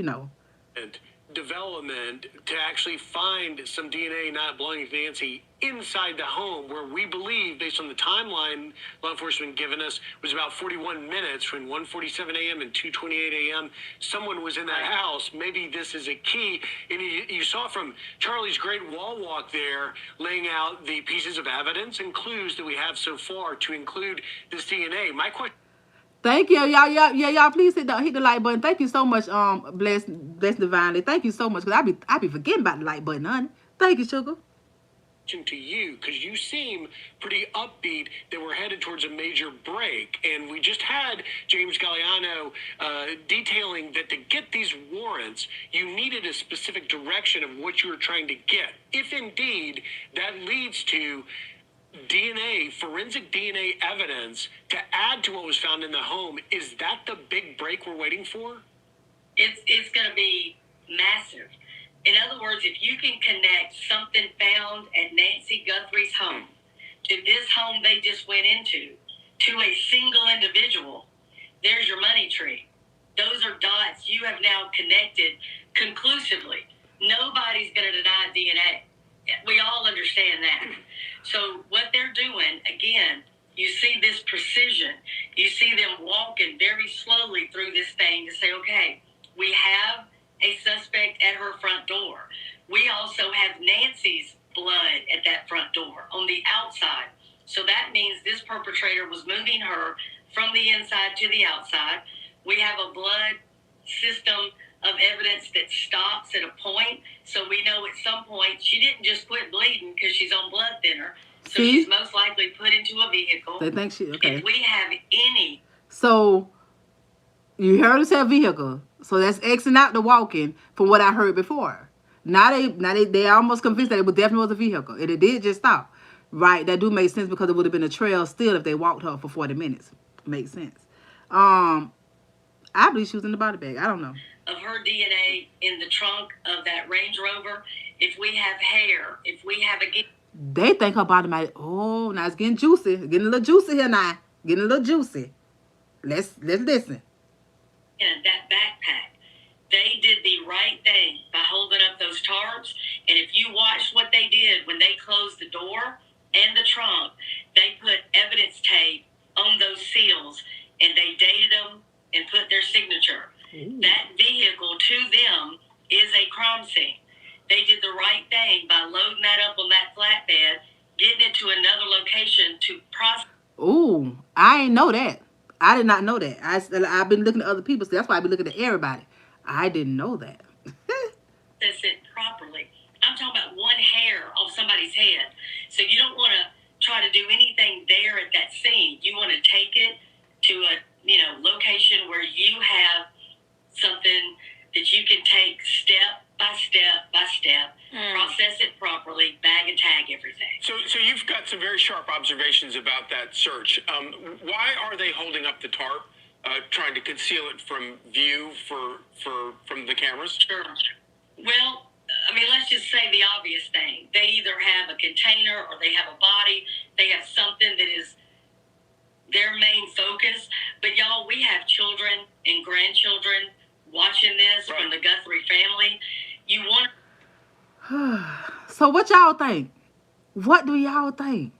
development to actually find some DNA not belonging to Nancy inside the home, where we believe, based on the timeline law enforcement given us, was about 41 minutes between 1:47 a.m. and 2:28 a.m. Someone was in that house. Maybe this is a key. And you saw from Charlie's great wall walk there, laying out the pieces of evidence and clues that we have so far to include this DNA. My question. Thank you, y'all. Please hit the like button. Thank you so much, bless divinely. Thank you so much, because I be forgetting about the like button, honey. Thank you, sugar. To you, because you seem pretty upbeat that we're headed towards a major break, and we just had James Galliano detailing that to get these warrants, you needed a specific direction of what you were trying to get. If indeed that leads to DNA, forensic DNA evidence to add to what was found in the home, is that the big break we're waiting for? It's going to be massive. In other words, if you can connect something found at Nancy Guthrie's home to this home they just went into, to a single individual, there's your money tree. Those are dots you have now connected conclusively. Nobody's going to deny DNA. We all understand that. So what they're doing, again, you see this precision. You see them walking very slowly through this thing to say, okay, we have a suspect at her front door. We also have Nancy's blood at that front door on the outside. So that means this perpetrator was moving her from the inside to the outside. We have a blood system of evidence that stops at a point. So we know at some point she didn't just quit bleeding because she's on blood thinner. So she's most likely put into a vehicle. They think she, okay. If we have any. So you heard us say vehicle. So that's Xing out the walking from what I heard before. Now they almost convinced that it definitely was a vehicle. And it did just stop. Right, that do make sense, because it would have been a trail still if they walked her for 40 minutes. Makes sense. I believe she was in the body bag. I don't know. Of her DNA in the trunk of that Range Rover, if we have hair, if we have a... They think her body might... Oh, now it's getting juicy. It's getting a little juicy here now. Getting a little juicy. Let's listen. And that backpack, they did the right thing by holding up those tarps. And if you watched what they did when they closed the door and the trunk, they put evidence tape on those seals and they dated them and put their signature. Ooh. That vehicle to them is a crime scene. They did the right thing by loading that up on that flatbed, getting it to another location to process. Ooh, I ain't know that. I did not know that. I've been looking at other people, so that's why I've been looking at everybody. I didn't know that. Process it properly. I'm talking about one hair off somebody's head. So you don't want to try to do anything there at that scene. You want to take it to a location where you have something that you can take step by step by step, process it properly, bag and tag everything. So you've got some very sharp observations about that search. Why are they holding up the tarp, trying to conceal it from view from the cameras? Sure. Well, I mean, let's just say the obvious thing. They either have a container or they have a body. They have something that is their main focus. But y'all, we have children and grandchildren watching this from the Guthrie family. You want. So what y'all think? What do y'all think?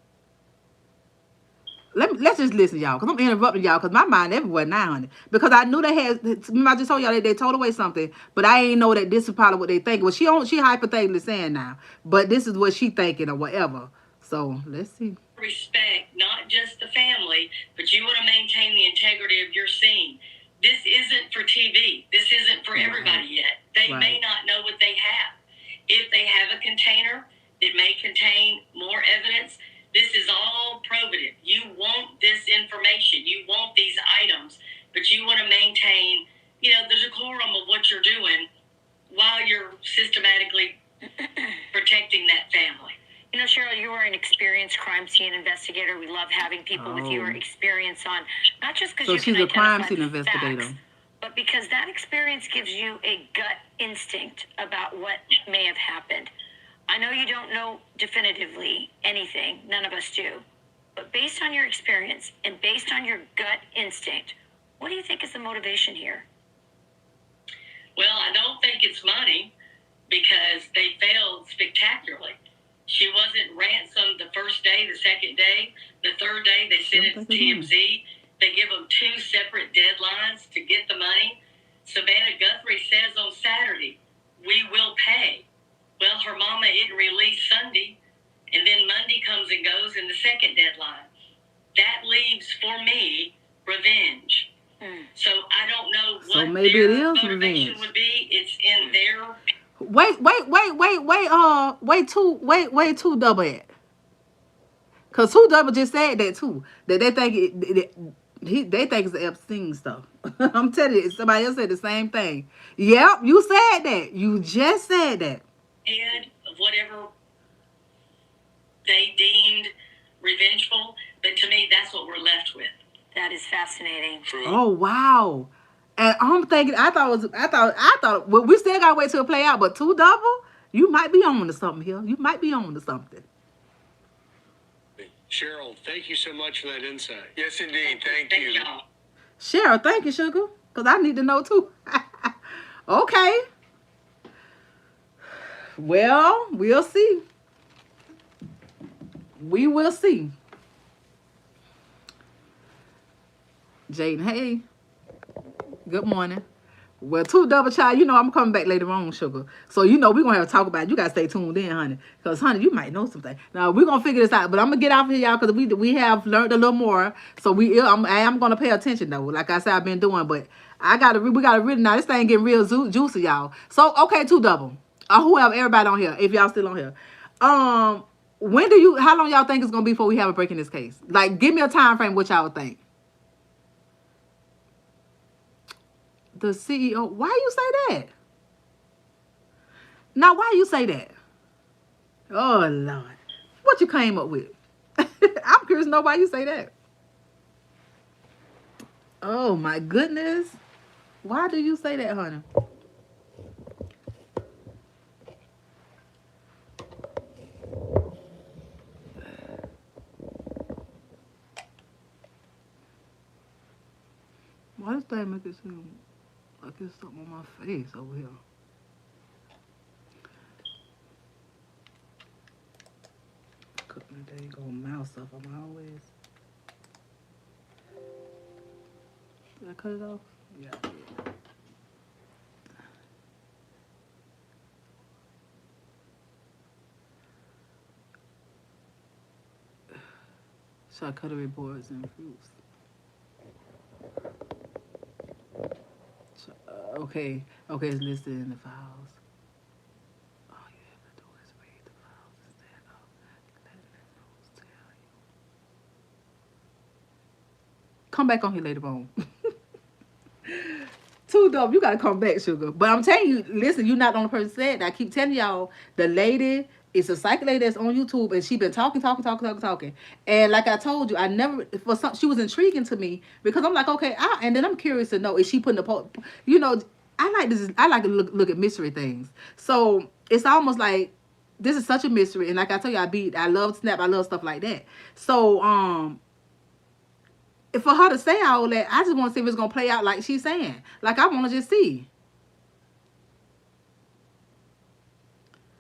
Let's just listen, y'all, because I'm interrupting y'all, because my mind everywhere now, honey. Because I knew they had, remember I just told y'all that they told away something, but I ain't know that this is probably what they think. Well, she hypothetically saying now, but this is what she thinking or whatever. So let's see. Respect not just the family, but you want to maintain the integrity of your scene. This isn't for TV. This isn't for everybody yet. They may not know what they have. If they have a container that may contain more evidence, this is all probative. You want this information. You want these items, but you want to maintain, the decorum of what you're doing while you're systematically protecting that family. Cheryl, you are an experienced crime scene investigator. We love having people with your experience on, not just because you can identify crime scene investigator, facts, but because that experience gives you a gut instinct about what may have happened. I know you don't know definitively anything. None of us do. But based on your experience and based on your gut instinct, what do you think is the motivation here? Well, I don't think it's money. because they failed spectacularly. She wasn't ransomed the first day, the second day, the third day. They sent it to TMZ. They give them 2 separate deadlines to get the money. Savannah Guthrie says on Saturday, we will pay. Well, her mama isn't released Sunday, and then Monday comes and goes in the second deadline. That leaves, for me, revenge. So I don't know what So maybe it their is motivation revenge. would be. It's in their... Wait, two double it. Cause two double just said that too. That they think they think it's the Epstein stuff. I'm telling you, somebody else said the same thing. Yep, you said that. You just said that. Head of whatever they deemed revengeful, but to me, that's what we're left with. That is fascinating. Oh wow. And I'm thinking, I thought. Well, we still gotta wait till it play out. But two double, you might be on to something here. You might be on to something. Cheryl, thank you so much for that insight. Yes, indeed. Thank you. y'all. Cheryl, thank you, sugar, because I need to know too. Okay. Well, we'll see. We will see. Jaden, hey. Good morning. Well, two double child, you know I'm coming back later on, sugar. So you know we're gonna have to talk about it. You gotta stay tuned in, honey. Because honey, you might know something. Now we're gonna figure this out. But I'm gonna get off here, y'all, because we have learned a little more. So I am gonna pay attention though. Like I said, I've been doing, but we gotta really now this thing getting real juicy, y'all. So okay, two double. Whoever, everybody on here, if y'all still on here. How long y'all think it's gonna be before we have a break in this case? Like, give me a time frame, what y'all think. The CEO, why you say that? Now, why you say that? Oh, Lord. What you came up with? I'm curious to know why you say that. Oh, my goodness. Why do you say that, honey? Why does that make it seem like there's something on my face over here? There you go, mouse stuff. I'm always. Did I cut it off? Yeah, I did. Charcuterie boards and fruits. Okay, it's listed in the files. All you have to do is read the files instead of letting them tell you. Come back on here later on. Too dope. You gotta come back, sugar. But I'm telling you, listen, you're not the only person said that. I keep telling y'all, the lady is a psych lady that's on YouTube, and she been talking. And like I told you, she was intriguing to me because I'm like, okay, and then I'm curious to know, is she putting I like to look at mystery things. So it's almost like this is such a mystery, and like I told you, I love Snap, I love stuff like that. So for her to say all that, I just want to see if it's gonna play out like she's saying. Like I want to just see.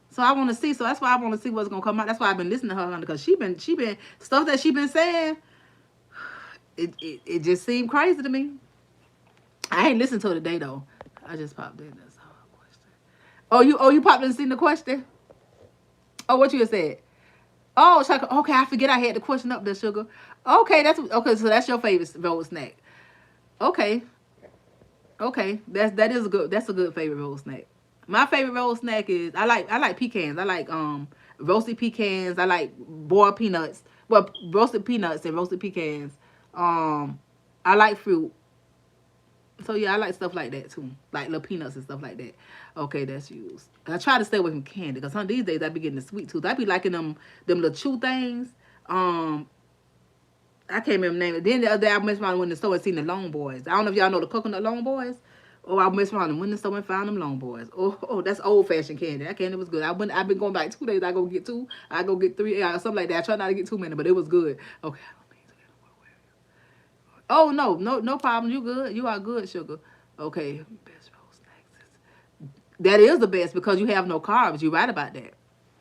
So I want to see. So that's why I want to see what's gonna come out. That's why I've been listening to her, because she been stuff that she been saying. It just seemed crazy to me. I ain't listened to it today though. I just popped in. That's all question. You popped in and seen the question. Oh, what you had said? Oh, okay. I forget I had the question up there, sugar. Okay, so that's your favorite roll snack. Okay, that's a good favorite roll snack. My favorite roll snack is I like pecans. I like roasted pecans. I like boiled peanuts. Well, roasted peanuts and roasted pecans. I like fruit. So yeah, I like stuff like that too, like little peanuts and stuff like that. Okay, that's used. I try to stay away from candy because these days I be getting the sweet tooth. I be liking them little chew things. I can't remember the name. Then the other day I messed around in the store and seen the Long Boys. I don't know if y'all know the coconut Long Boys. Oh, I messed around and went in the store and found them Long Boys. Oh, that's old fashioned candy. That candy was good. I've been going back 2 days. I go get 2. I go get 3, something like that. I try not to get too many, but it was good. Okay. Oh no problem. You good? You are good, sugar. Okay. Best roll snacks. That is the best because you have no carbs. You're right about that.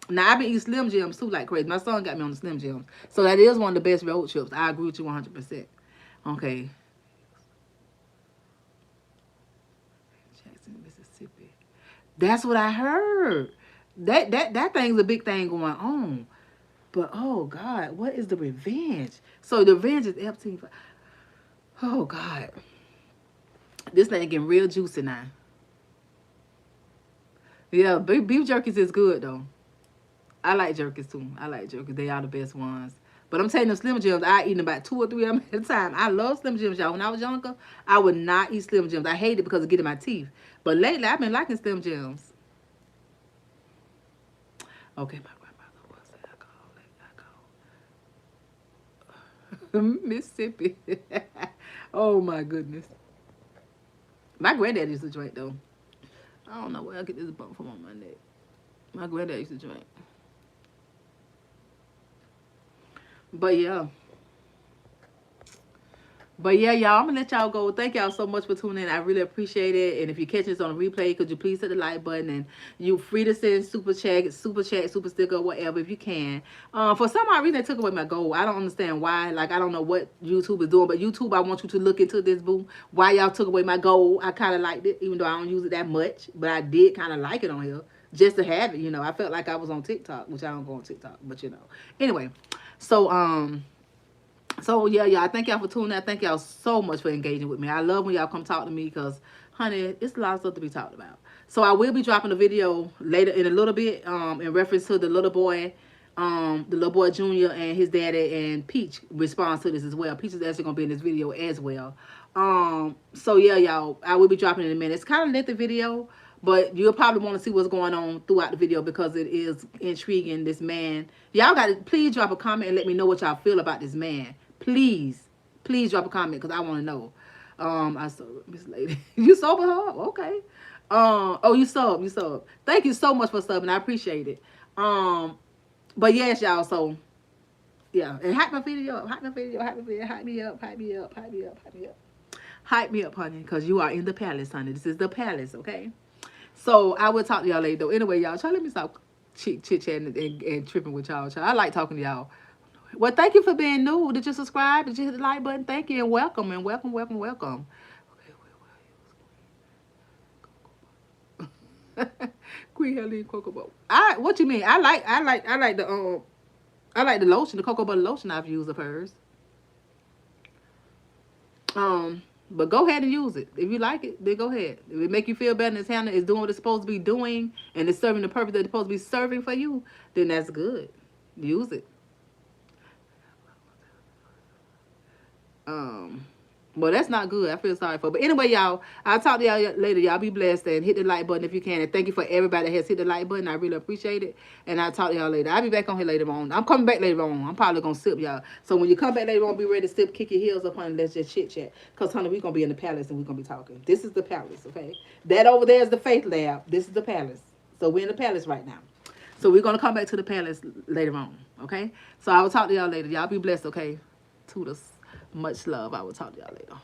Now, I've been eating Slim Jims too like crazy. My son got me on the Slim Jims. So that is one of the best road trips. I agree with you 100%. Okay. Jackson, Mississippi. That's what I heard. That thing's a big thing going on. But, oh, God, what is the revenge? So the revenge is Epstein. Oh, God. This thing getting real juicy now. Yeah, beef jerkies is good, though. I like jerkies, too. I like jerkies. They are the best ones. But I'm telling you, Slim Jims, I eat about 2 or 3 of them at a time. I love Slim Jims, y'all. When I was younger, I would not eat Slim Jims. I hate it because it get in my teeth. But lately, I've been liking Slim Jims. Okay, my grandmother was alcohol. Mississippi. Oh, my goodness. My granddad used to drink, though. I don't know where I get this bump from on my neck. My granddad used to drink. But yeah. But yeah, y'all, I'm going to let y'all go. Thank y'all so much for tuning in. I really appreciate it. And if you catch this on a replay, could you please hit the like button? And you free to send super chat, super sticker, whatever, if you can. For some odd reason, they took away my goal. I don't understand why. Like, I don't know what YouTube is doing. But YouTube, I want you to look into this, boo. Why y'all took away my goal. I kind of liked it, even though I don't use it that much. But I did kind of like it on here. Just to have it, you know. I felt like I was on TikTok, which I don't go on TikTok. But, you know. Anyway, so, yeah, y'all, thank y'all for tuning in. Thank y'all so much for engaging with me. I love when y'all come talk to me because, honey, it's a lot of stuff to be talked about. So, I will be dropping a video later in a little bit in reference to the little boy Junior and his daddy, and Peach responds to this as well. Peach is actually going to be in this video as well. So, yeah, y'all, I will be dropping it in a minute. It's kind of lengthy video, but you'll probably want to see what's going on throughout the video because it is intriguing, this man. Y'all got to please drop a comment and let me know what y'all feel about this man. Please drop a comment because I want to know. I saw Miss Lady. You sober, huh? Okay. Oh, you sub. Thank you so much for subbing. I appreciate it. But yes, y'all. So yeah, and hype my video up. Hype me up. Hype me up, honey, because you are in the palace, honey. This is the palace, okay? So I will talk to y'all later. Though. Anyway, y'all, try let me stop chit-chatting and tripping with y'all. I like talking to y'all. Well, thank you for being new. Did you subscribe? Did you hit the like button? Thank you and welcome. Queen Helene cocoa butter. What you mean? I like the lotion, the cocoa butter lotion I've used of hers. But go ahead and use it. If you like it, then go ahead. If it make you feel better and it's doing what it's supposed to be doing and it's serving the purpose that it's supposed to be serving for you, then that's good. Use it. Well, that's not good. I feel sorry for. But anyway, y'all, I'll talk to y'all later. Y'all be blessed and hit the like button if you can. And thank you for everybody that has hit the like button. I really appreciate it. And I'll talk to y'all later. I'll be back on here later on. I'm coming back later on. I'm probably going to sip, y'all. So when you come back later on, be ready to sip, kick your heels up, honey. Let's just chit chat. Because, honey, we're going to be in the palace and we're going to be talking. This is the palace, okay? That over there is the faith lab. This is the palace. So we're in the palace right now. So we're going to come back to the palace later on, okay? So I will talk to y'all later. Y'all be blessed, okay? Toodles. Much love. I will talk to y'all later.